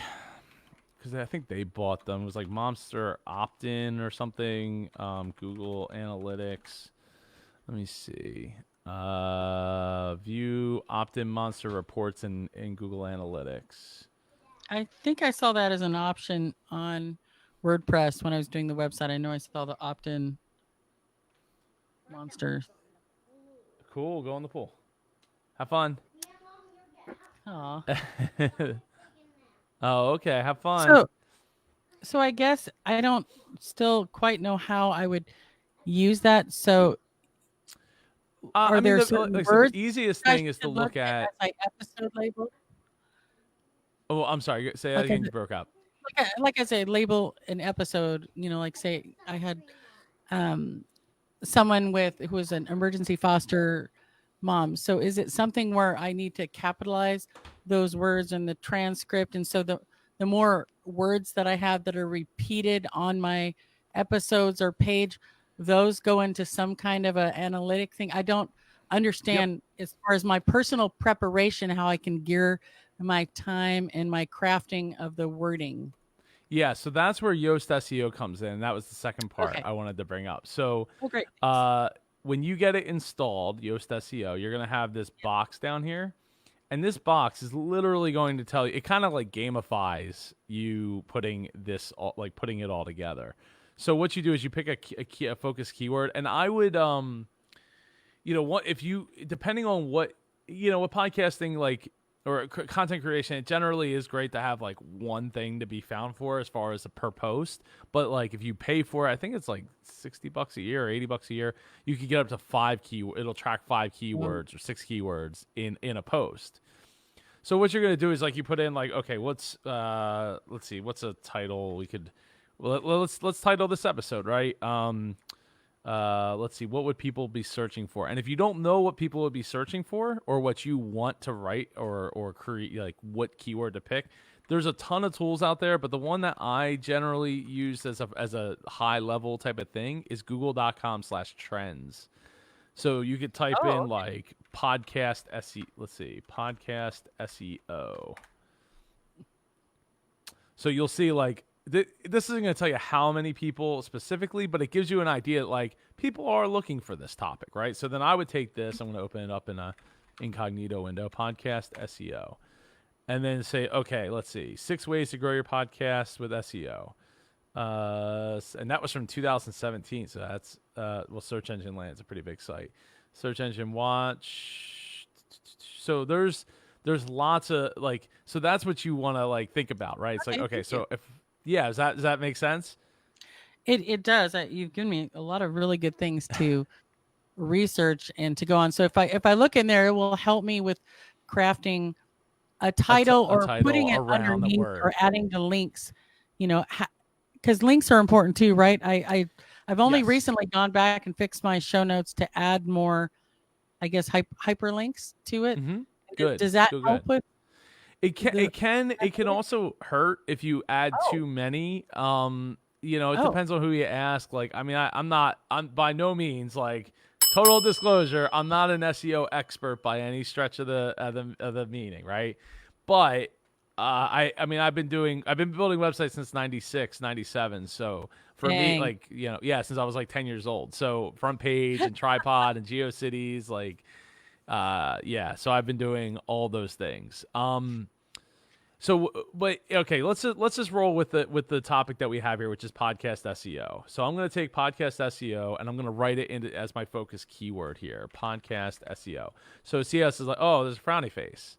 because I think they bought them. It was like Monster Opt-in or something. Google Analytics. Let me see. View opt-in Monster reports in Google Analytics. I think I saw that as an option on WordPress when I was doing the website. I know I saw the opt-in monsters. Cool. Go in the pool. Have fun. Aw. Oh, okay. Have fun. So, so I guess I don't still quite know how I would use that. So Are I mean, there like certain I said, the words easiest I thing is to should look look at at. as I episode label? Oh, I'm sorry. Say that Like again. You broke up. like I say, label an episode. Like say I had um someone who was an emergency foster mom. So is it something where I need to capitalize those words in the transcript? And so the more words that I have that are repeated on my episodes or page, those go into some kind of a analytic thing. I don't Yep. understand as far as my personal preparation, how I can gear my time and my crafting of the wording. Yeah, so that's where Yoast SEO comes in. That was the second part Okay. I wanted to bring up. So, Oh, great. Thanks. uh, when you get it installed, Yoast SEO, you're gonna have this box down here, and this box is literally going to tell you. It kind of like gamifies you putting putting it all together. So what you do is you pick a focus keyword, and I would what if you depending on what what podcasting like or content creation, it generally is great to have like one thing to be found for as far as a per post. But like if you pay for it, I think it's like $60 a year or $80 a year, you could get up to it'll track 5 keywords or 6 keywords in a post. So what you're gonna do is like you put in like, okay, let's see, what's a title we could, let's title this episode, right? Let's see, what would people be searching for? And if you don't know what people would be searching for or what you want to write or create, like what keyword to pick, there's a ton of tools out there, but the one that I generally use as a high level type of thing is google.com/trends. So you could type Oh, in like podcast SE, let's see, podcast SEO. So you'll see like this isn't going to tell you how many people specifically, but it gives you an idea like people are looking for this topic, right? So then I would take this, I'm going to open it up in a incognito window, podcast SEO, and then say, okay, let's see, 6 ways to grow your podcast with SEO. And that was from 2017. So that's, Search Engine Land is a pretty big site. Search Engine Watch. So there's lots of like, so that's what you want to like think about, right? It's like, okay, thank so you. if, yeah, does that make sense? It does. You've given me a lot of really good things to research and to go on. So if I look in there, it will help me with crafting a title A or putting title it around the underneath word. or adding the links. Because links are important too, right? I've only Yes. recently gone back and fixed my show notes to add more, I guess, hyperlinks to it. Mm-hmm. Good. Does that Good. help with the? It can also hurt if you add Oh, too many. It oh, depends on who you ask. Like, I mean, I'm by no means like total disclosure. I'm not an SEO expert by any stretch of the meaning, right? But I mean, I've been building websites since 96, 97. So for me, dang. like, yeah, since I was like 10 years old. So front page and tripod and GeoCities, like, yeah. So I've been doing all those things. So, but okay, let's just roll with the topic that we have here, which is podcast SEO. So I'm going to take podcast SEO and I'm going to write it into as my focus keyword here, podcast SEO. So CS is like, oh, there's a frowny face.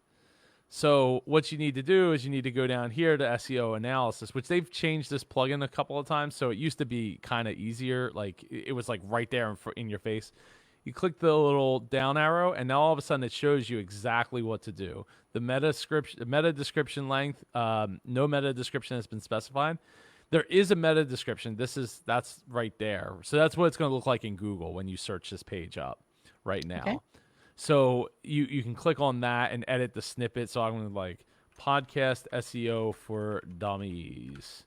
So what you need to do is you need to go down here to SEO analysis, which they've changed this plugin a couple of times. So it used to be kind of easier, like it was like right there in your face. You click the little down arrow, and now all of a sudden it shows you exactly what to do. The meta description length, no meta description has been specified. There is a meta description. That's right there. So that's what it's going to look like in Google when you search this page up right now. Okay. So you can click on that and edit the snippet. So I'm going to like podcast SEO for dummies.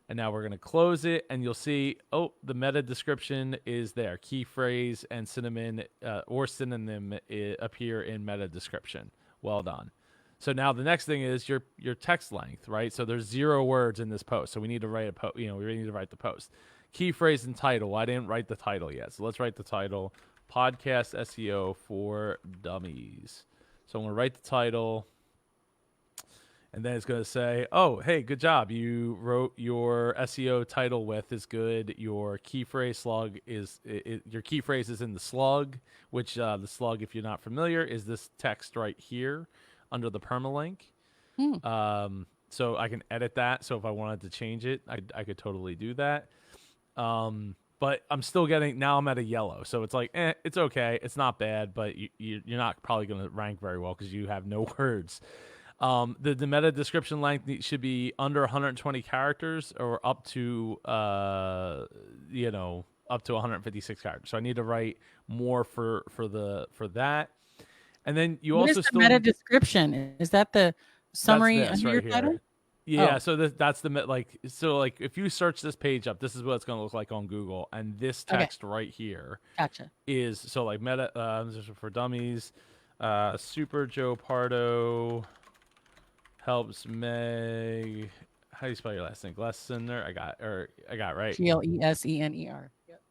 And now we're going to close it, and you'll see, oh, the meta description is there. Key phrase and synonym appear in meta description. Well done. So now the next thing is your text length, right? So there's 0 words in this post. So we need to write we need to write the post. Key phrase and title. I didn't write the title yet. So let's write the title, podcast SEO for dummies. So I'm going to write the title. And then it's going to say, oh, hey, good job. You wrote your SEO title width is good. Your key phrase slug your key phrase is in the slug, which the slug, if you're not familiar, is this text right here under the permalink. So I can edit that. So if I wanted to change it, I could totally do that. but I'm still getting, now I'm at a yellow. So it's like, it's okay. It's not bad, but you're not probably going to rank very well because you have no words. The meta description length should be under 120 characters or up to, up to 156 characters. So I need to write more for that. And then you What also is the still meta description? Is that the summary that's this under your right title? here. Yeah, Oh. so that's the like if you search this page up, this is what it's going to look like on Google, and this Okay. text right here Gotcha. is so like meta for dummies. Super Joe Pardo helps Meg. How do you spell your last name? Glessener. I got it right. Glesener. Yep.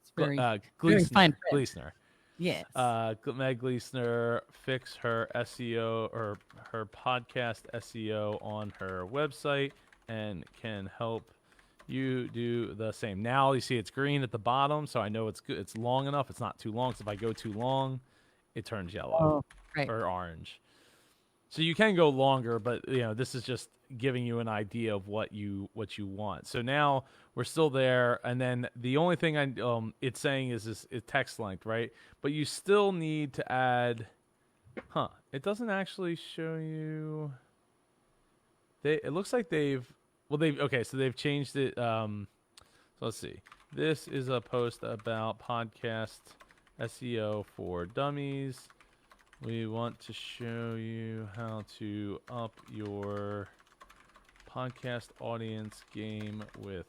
It's very Gleesner. fine print. Gleesner. Yes. Meg Gleesner fix her SEO or her podcast SEO on her website and can help you do the same. Now you see it's green at the bottom, so I know it's good. It's long enough. It's not too long. So if I go too long, it turns yellow right. or orange. So you can go longer, but this is just giving you an idea of what you want. So now we're still there, and then the only thing it's saying is text length, right? But you still need to add. It doesn't actually show you. It looks like they've changed it. So let's see. This is a post about podcast SEO for dummies. We want to show you how to up your podcast audience game with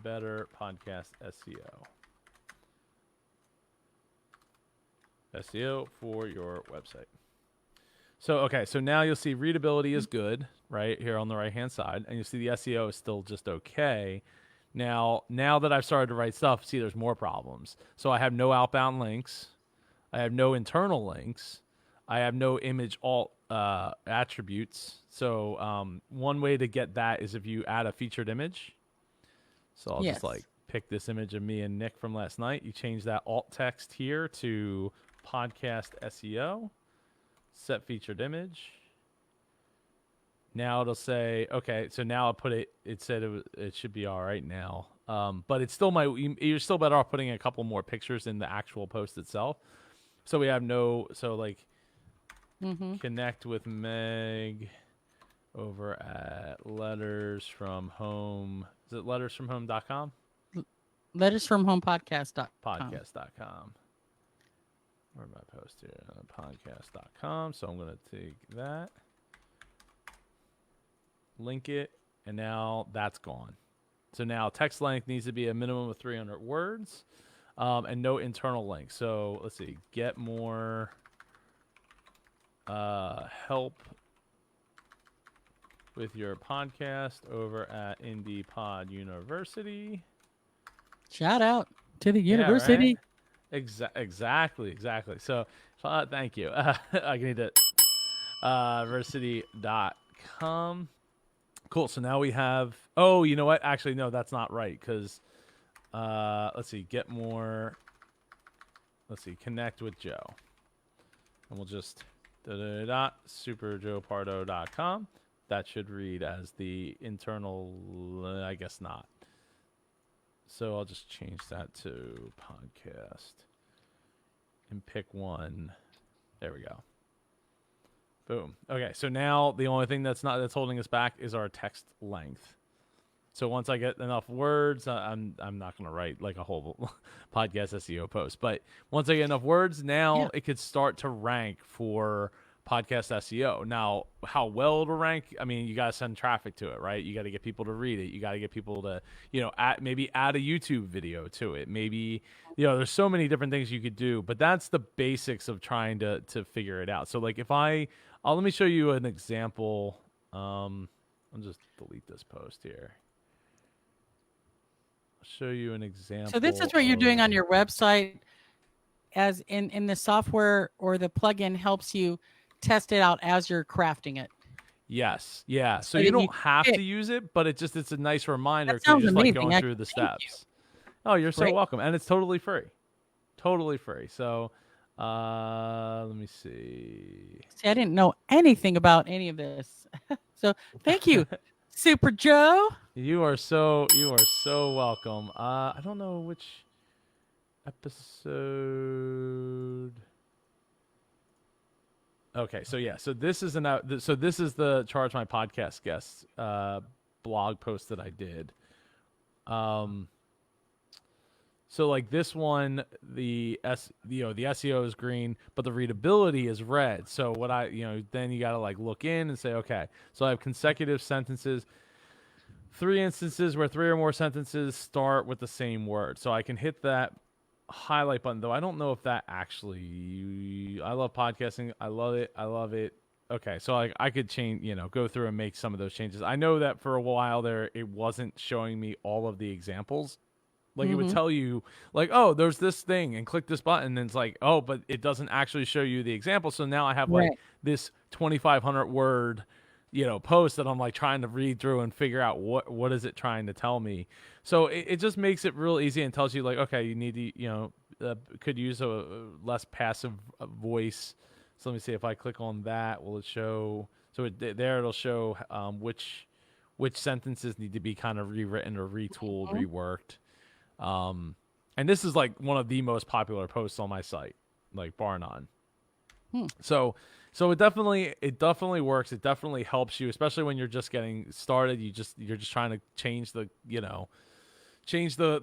better podcast SEO. SEO for your website. So now you'll see readability is good right here on the right hand side, and you see the SEO is still just okay. Now that I've started to write stuff, see there's more problems. So I have no outbound links. I have no internal links. I have no image alt attributes. So one way to get that is if you add a featured image. So I'll just pick this image of me and Nick from last night. You change that alt text here to podcast SEO. Set featured image. Now it'll say, okay, so now I put it, it said it should be all right now. But it's still you're still better off putting a couple more pictures in the actual post itself. So we have connect with Meg over at Letters From Home. Is it lettersfromhome.com? Lettersfromhomepodcast.com. Podcast.com. Where's my post here? Podcast.com. So I'm going to take that, link it, and now that's gone. So now text length needs to be a minimum of 300 words. And no internal link. So let's see. Get more help with your podcast over at Indie Pod University. Shout out to the university. Yeah, right? Exactly. So thank you. I need it. University.com. Cool. So now we have. Oh, you know what? Actually, no, that's not right because. Let's see, get more. Let's see, connect with Joe. And we'll just superjoepardo.com. That should read as the internal, I guess not. So I'll just change that to podcast and pick one. There we go. Boom. Okay, so now the only thing that's holding us back is our text length. So once I get enough words, I'm not going to write like a whole podcast SEO post. But once I get enough words, now it could start to rank for podcast SEO. Now, how well it'll rank, I mean, you got to send traffic to it, right? You got to get people to read it. You got to get people to, maybe add a YouTube video to it. Maybe, there's so many different things you could do. But that's the basics of trying to figure it out. So like if let me show you an example. I'll just delete this post here. Show you an example. So this is what you're doing on your website, as in the software or the plugin helps you test it out as you're crafting it. Yes, yeah. So you don't have to use it, but it's a nice reminder because you're just like going through the steps. Oh, you're so welcome, and it's totally free, So let me see. See, I didn't know anything about any of this, so thank you. Super Joe. You are so welcome. I don't know which episode. Okay, so yeah, so this is so this is the Charge My Podcast Guests blog post that I did. So like this one, the SEO is green, but the readability is red. So what then you got to like look in and say, okay, so I have consecutive sentences, 3 instances where 3 or more sentences start with the same word. So I can hit that highlight button, though I don't know if that actually. I love podcasting. I love it. I love it. Okay, so I could change, go through and make some of those changes. I know that for a while there, it wasn't showing me all of the examples. Like it would tell you, like, oh, there's this thing, and click this button, and it's like, oh, but it doesn't actually show you the example. So now I have like Right. this 2,500 word, post that I'm like trying to read through and figure out what is it trying to tell me. So it just makes it real easy and tells you like, okay, you need to, could use a less passive voice. So let me see if I click on that, will it show? So there it'll show which sentences need to be kind of rewritten or retooled, reworked. And this is like one of the most popular posts on my site, like bar none. So it definitely works. It definitely helps you, especially when you're just getting started. You're just trying to change the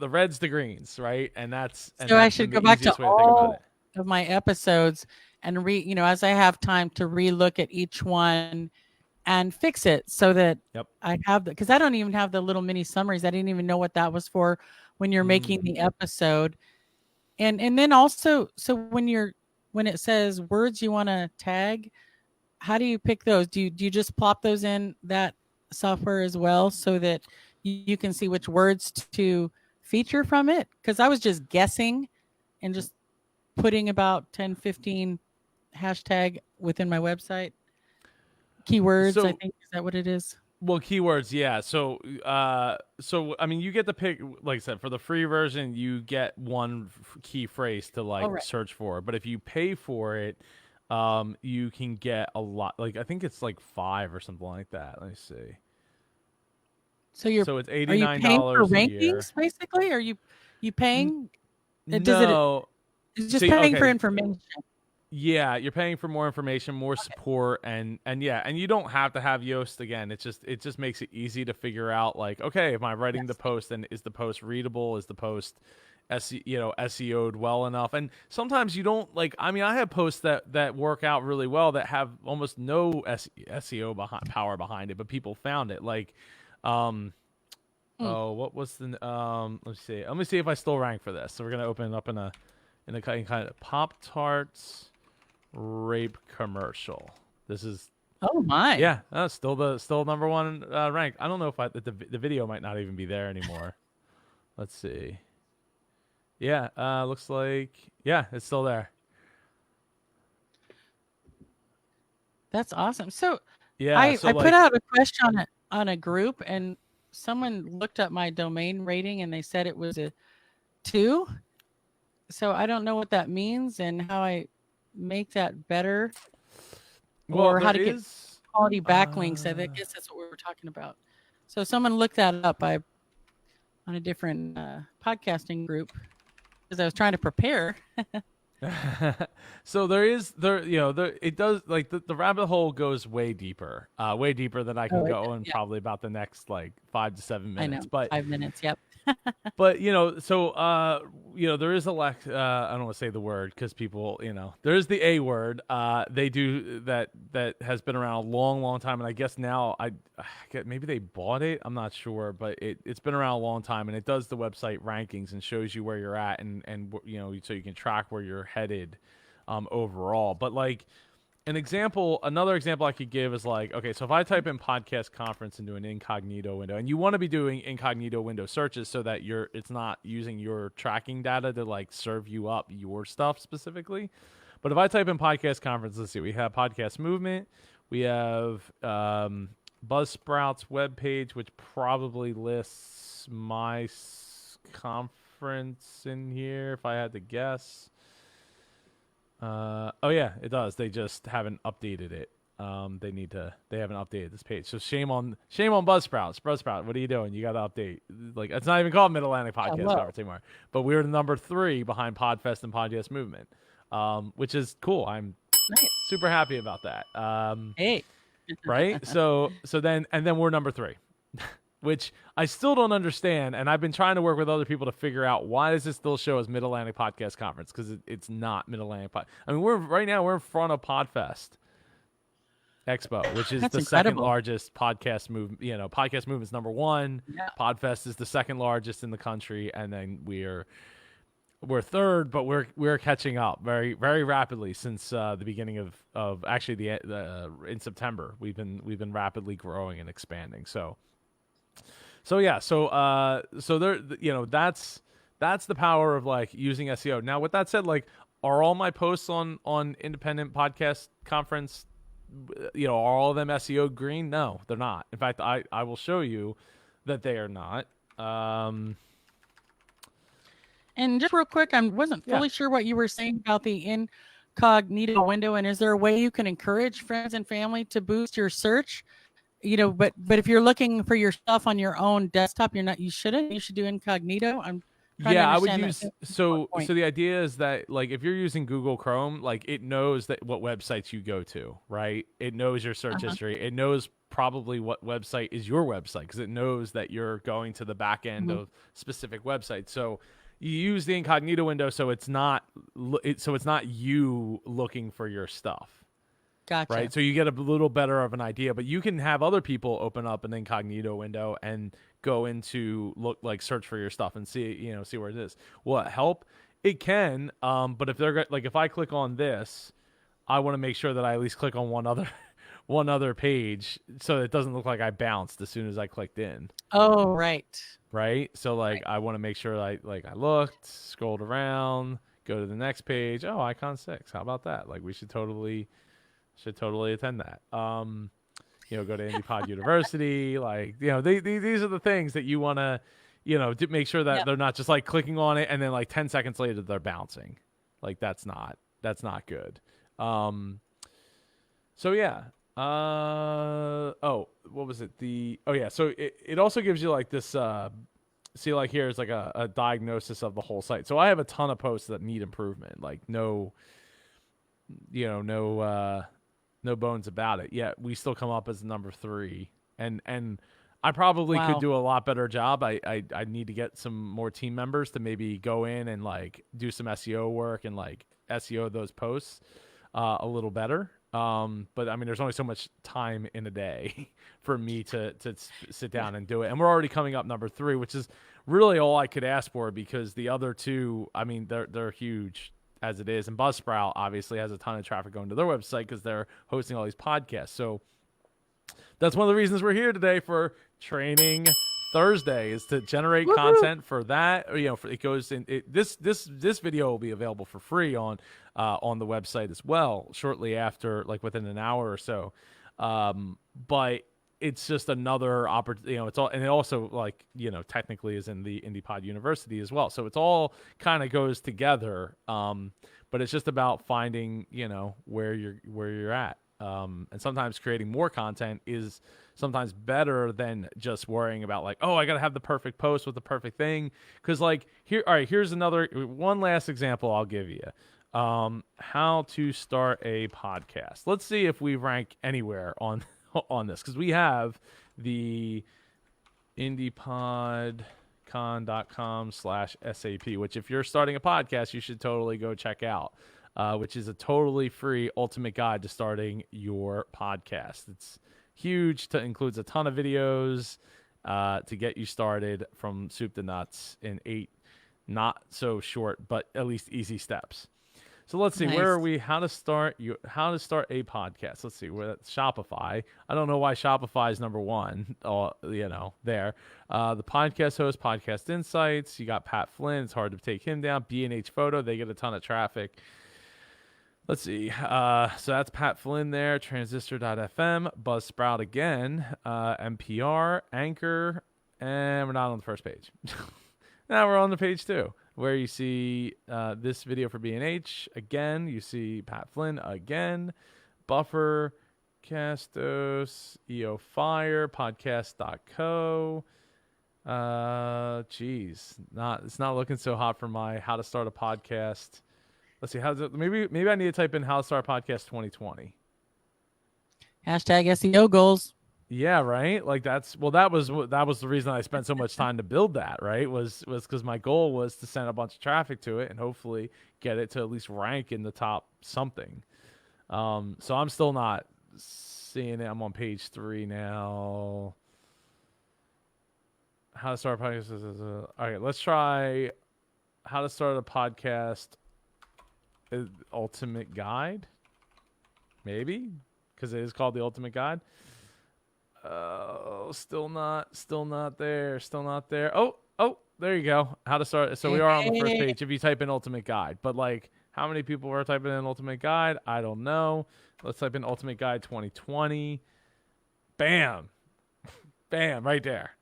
reds to greens, right? And that's I should the go back to easiest way to think about all it. of my episodes and as I have time to relook at each one and fix it so that Yep. I have because I don't even have the little mini summaries. I didn't even know what that was for when you're making the episode. And then also, so when it says words you want to tag, how do you pick those? Do you just plop those in that software as well so that you can see which words to feature from it? Because I was just guessing and just putting about 10, 15 hashtag within my website. Keywords, I think, is that what it is? Well, keywords, yeah. So I mean, you get to pick. Like I said, for the free version, you get one key phrase to search for. But if you pay for it, you can get a lot. Like I think it's like 5 or something like that. Let me see. So it's $89 are you paying for a rankings year. basically? Are you paying? No, it's just paying for information. Yeah, you're paying for more information, more support, and you don't have to have Yoast again. It just makes it easy to figure out like, okay, am I writing the post, and is the post readable? Is the post SEO'd well enough? And sometimes you don't like. I mean, I have posts that work out really well that have almost no SEO power behind it, but people found it. Like, oh, what was the Let me see if I still rank for this. So we're gonna open it up in a kind of Pop-Tarts rape commercial. This is my still number one rank. I don't know if the video might not even be there anymore. Let's see. Yeah, looks like it's still there. That's awesome. So yeah, I put out a question on a group, and someone looked up my domain rating and they said it was a 2. So I don't know what that means and how I make that better, or how to get quality backlinks. I guess that's what we were talking about. So someone looked that up on a different podcasting group because I was trying to prepare. So it does, like the rabbit hole goes way deper than I can go in probably about the next like 5 to 7 minutes. I know, but 5 minutes. Yep. But there is I don't want to say the word because people, there is the A word. They do that has been around a long time, and I guess now I get maybe they bought it. I'm not sure, but it's been around a long time, and it does the website rankings and shows you where you're at, and so you can track where you're headed overall. But like another example I could give is like, okay, so if I type in podcast conference into an incognito window, and you want to be doing incognito window searches so that it's not using your tracking data to like serve you up your stuff specifically. But if I type in podcast conference, let's see, we have podcast movement, we have Buzzsprout's webpage, which probably lists my conference in here if I had to guess. Oh yeah, it does. They just haven't updated it. They haven't updated this page. So shame on Buzzsprout. Buzzsprout, what are you doing? You got to update. Like, it's not even called Mid Atlantic Podcast well. Conference anymore. But we're the number 3 behind Podfest and Podcast Movement, which is cool. I'm Nice. super happy about that. Hey. Right? So then we're number 3. Which I still don't understand, and I've been trying to work with other people to figure out why does this still show as Mid Atlantic Podcast Conference, because it's not Mid Atlantic. I mean, we're in front of Podfest Expo, which is That's the incredible. second largest podcast movement. Podcast movement's number 1. Yeah. Podfest is the second largest in the country, and then we're 3rd, but we're catching up very, very rapidly since the beginning of actually the in September. We've been rapidly growing and expanding. So yeah, so there, that's the power of like using SEO. Now, with that said, like, are all my posts on Independent Podcast Conference, are all of them SEO green? No, they're not. In fact, I will show you that they are not. And just real quick, I wasn't fully sure what you were saying about the incognito window. And is there a way you can encourage friends and family to boost your search? But if you're looking for your stuff on your own desktop, you shouldn't. You should do incognito. I'm trying to I would understand use that. so the idea is that, like, if you're using Google Chrome, like, it knows that what websites you go to, right? It knows your search history. It knows probably what website is your website, because it knows that you're going to the back end of specific websites. So you use the incognito window so it's not you looking for your stuff. Gotcha. Right, so you get a little better of an idea, but you can have other people open up an incognito window and go into search for your stuff and see where it is. Will it help? It can, but if they're like, if I click on this, I want to make sure that I at least click on one other page so it doesn't look like I bounced as soon as I clicked in. Oh, right. Right, so I want to make sure I looked, scrolled around, go to the next page. Oh, icon 6. How about that? Like, we should totally attend that. Go to IndiePod University. Like, these are the things that you want to, to make sure that they're not just like clicking on it and then like 10 seconds later they're bouncing. Like, that's not good. So yeah. What was it? So it also gives you like this, see, like, here's like a diagnosis of the whole site. So I have a ton of posts that need improvement. Like, no bones about it. Yet we still come up as number 3, and I probably could do a lot better job. I need to get some more team members to maybe go in and like do some SEO work and like SEO those posts a little better. But I mean, there's only so much time in a day for me to sit down and do it, and we're already coming up number 3, which is really all I could ask for, because the other 2, I mean, they're huge as it is, and Buzzsprout obviously has a ton of traffic going to their website because they're hosting all these podcasts. So that's one of the reasons we're here today for Training Thursday, is to generate content for that. It goes in. This video will be available for free on the website as well shortly after, like within an hour or so. But it's just another opportunity. It's all, and it also, like, technically is in the IndiePod University as well. So it's all kind of goes together. But it's just about finding, where you're at. And sometimes creating more content is sometimes better than just worrying about like, oh, I got to have the perfect post with the perfect thing. Cause like here's one last example I'll give you. How to start a podcast. Let's see if we rank anywhere on this. Cause we have the indiepodcon.com/SAP, which if you're starting a podcast, you should totally go check out. Which is a totally free ultimate guide to starting your podcast. It's huge. Includes a ton of videos to get you started from soup to nuts in 8 not so short, but at least easy steps. So let's see, where are we? How to start a podcast. Let's see, we're at Shopify. I don't know why Shopify is number 1. There. The podcast host, Podcast Insights. You got Pat Flynn. It's hard to take him down. B&H Photo. They get a ton of traffic. Let's see. So that's Pat Flynn there. Transistor.fm. Buzzsprout again. NPR. Anchor. And we're not on the first page. Now we're on the page 2, where you see this video for B&H. Again, you see Pat Flynn again. Buffer. Podcastos, EO Fire, podcast.co. It's not looking so hot for my how to start a podcast. Let's see, maybe I need to type in how to start a podcast 2020. Hashtag SEO goals. Yeah, right. Like that was the reason I spent so much time to build that. Right, was because my goal was to send a bunch of traffic to it and hopefully get it to at least rank in the top something. So I'm still not seeing it. I'm on page 3 now. How to start a podcast. All right, let's try how to start a podcast. Ultimate guide, maybe, because it is called the Ultimate Guide. Still not there. Oh, there you go. How to start. So we are on the first page if you type in Ultimate Guide. But like, how many people are typing in Ultimate Guide? I don't know. Let's type in Ultimate Guide 2020. Bam. Bam, right there.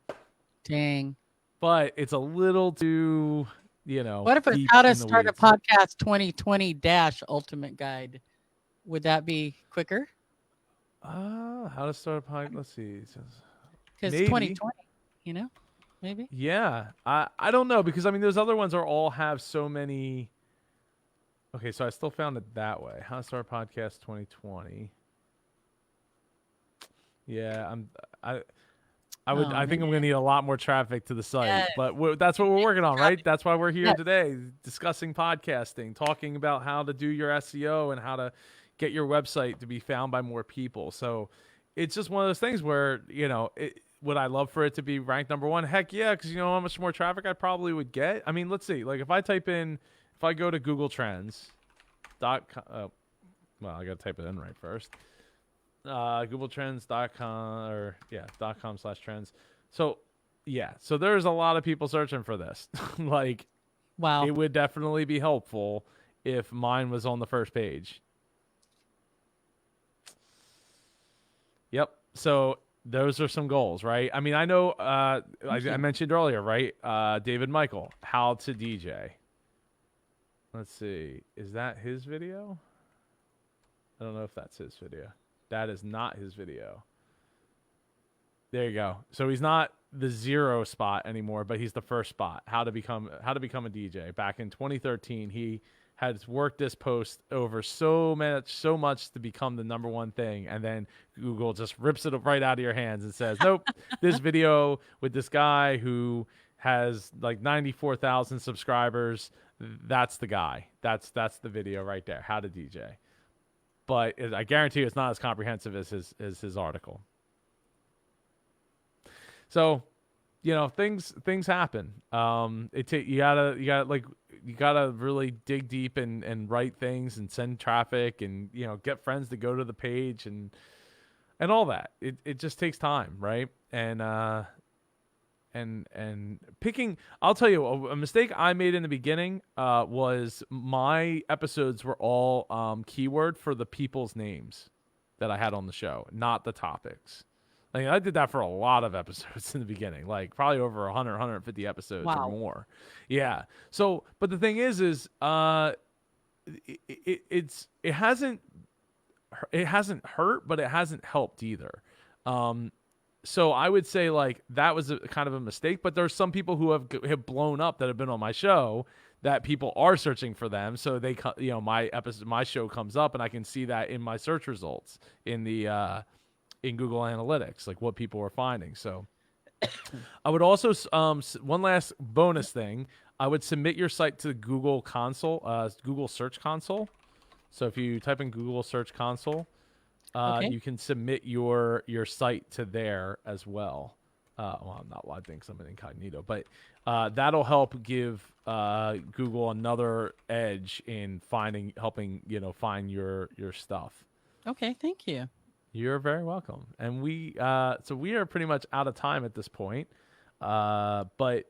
Dang. But it's a little too, What if it's how to start a podcast 2020 Ultimate Guide? Would that be quicker? How to start a podcast. Let's see. Because 2020, maybe. Yeah, I don't know, because I mean those other ones all have so many. Okay, so I still found it that way. How to start a podcast 2020. Yeah, I think I'm gonna need a lot more traffic to the site, yes. But that's what we're working on, right? That's why we're here today, discussing podcasting, talking about how to do your SEO and how to get your website to be found by more people. So it's just one of those things where, would I love for it to be ranked number 1? Heck yeah, because you know how much more traffic I probably would get. I mean, let's see. Like if I go to Google Trends, I got to type it in right first. GoogleTrends.com .com/trends. So there's a lot of people searching for this. Like, wow, it would definitely be helpful if mine was on the first page. Yep. So those are some goals, right? I mean, I know I mentioned earlier, right? David Michael, how to DJ. Let's see. Is that his video? I don't know if that's his video. That is not his video. There you go. So he's not the 0 spot anymore, but he's the first spot. How to become a DJ. Back in 2013, he has worked this post over so much to become the number 1 thing, and then Google just rips it right out of your hands and says, nope, this video with this guy who has like 94,000 subscribers, that's the guy. That's the video right there. How to DJ. But I guarantee you it's not as comprehensive as his article. So, things happen. You gotta really dig deep and write things and send traffic and get friends to go to the page and all that. It just takes time, right? And picking. I'll tell you a mistake I made in the beginning was my episodes were all keyword for the people's names that I had on the show, not the topics. Like I did that for a lot of episodes in the beginning, like probably over 100, 150 episodes or more. Yeah. So, but the thing is it hasn't hurt, but it hasn't helped either. So I would say like that was kind of a mistake, but there's some people who have blown up that have been on my show that people are searching for them. So they, my show comes up and I can see that in my search results in the, in Google Analytics, like what people are finding. So I would also, one last bonus thing, I would submit your site to the Google console, Google Search Console. So if you type in Google Search Console, you can submit your site to there as well. Well, I'm not allowed to think I'm in incognito, but that'll help give Google another edge in helping find your stuff. Okay, thank you. You're very welcome. And we are pretty much out of time at this point. But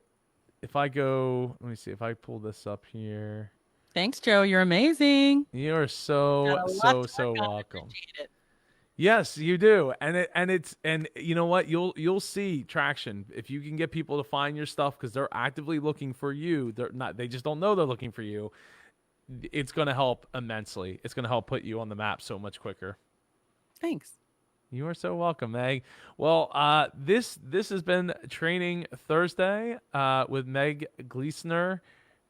if I go, let me see if I pull this up here. Thanks, Joe. You're amazing. You're so welcome. Yes, you do. And you know what? You'll see traction if you can get people to find your stuff because they're actively looking for you. They just don't know they're looking for you. It's going to help immensely. It's going to help put you on the map so much quicker. Thanks. You are so welcome, Meg. Well, this has been Training Thursday with Meg Gleesner.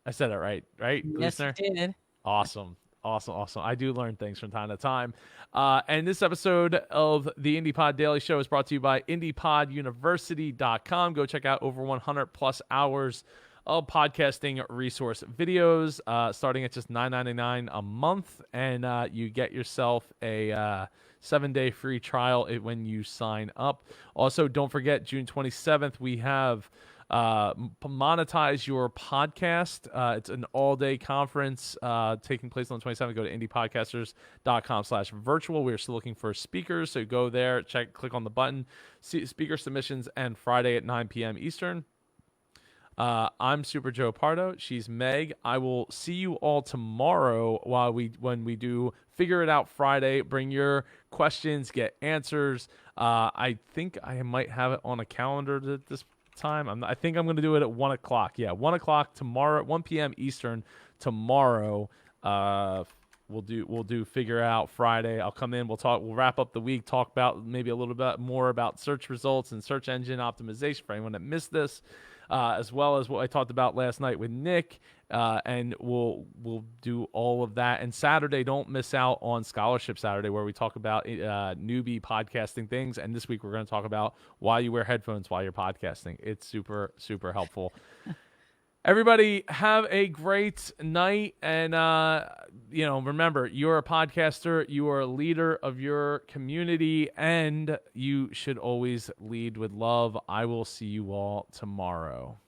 I said it right, right? Yes, you Gleesner? did. Awesome. Awesome. Awesome. I do learn things from time to time. And this episode of the IndiePod Daily Show is brought to you by IndiePodUniversity.com. Go check out over 100 plus hours of podcasting resource videos starting at just $9.99 a month. And you get yourself a 7-day free trial when you sign up. Also, don't forget, June 27th, we have monetize your podcast. It's an all-day conference taking place on the 27th. Go to indiepodcasters.com/virtual. We're still looking for speakers, so go there, click on the button, see speaker submissions, and Friday at 9 p.m. Eastern. I'm Super Joe Pardo. She's Meg. I will see you all tomorrow when we do Figure It Out Friday. Bring your questions, get answers. I think I might have it on a calendar at this time. I think I'm going to do it at 1 o'clock. Yeah, 1 o'clock tomorrow, at 1 p.m. Eastern tomorrow. We'll do Figure Out Friday. I'll come in. We'll wrap up the week. Talk about maybe a little bit more about search results and search engine optimization for anyone that missed this. As well as what I talked about last night with Nick, and we'll do all of that. And Saturday, don't miss out on Scholarship Saturday, where we talk about newbie podcasting things. And this week, we're going to talk about why you wear headphones while you're podcasting. It's super, super helpful. Everybody, have a great night. And, remember, you're a podcaster. You are a leader of your community, and you should always lead with love. I will see you all tomorrow.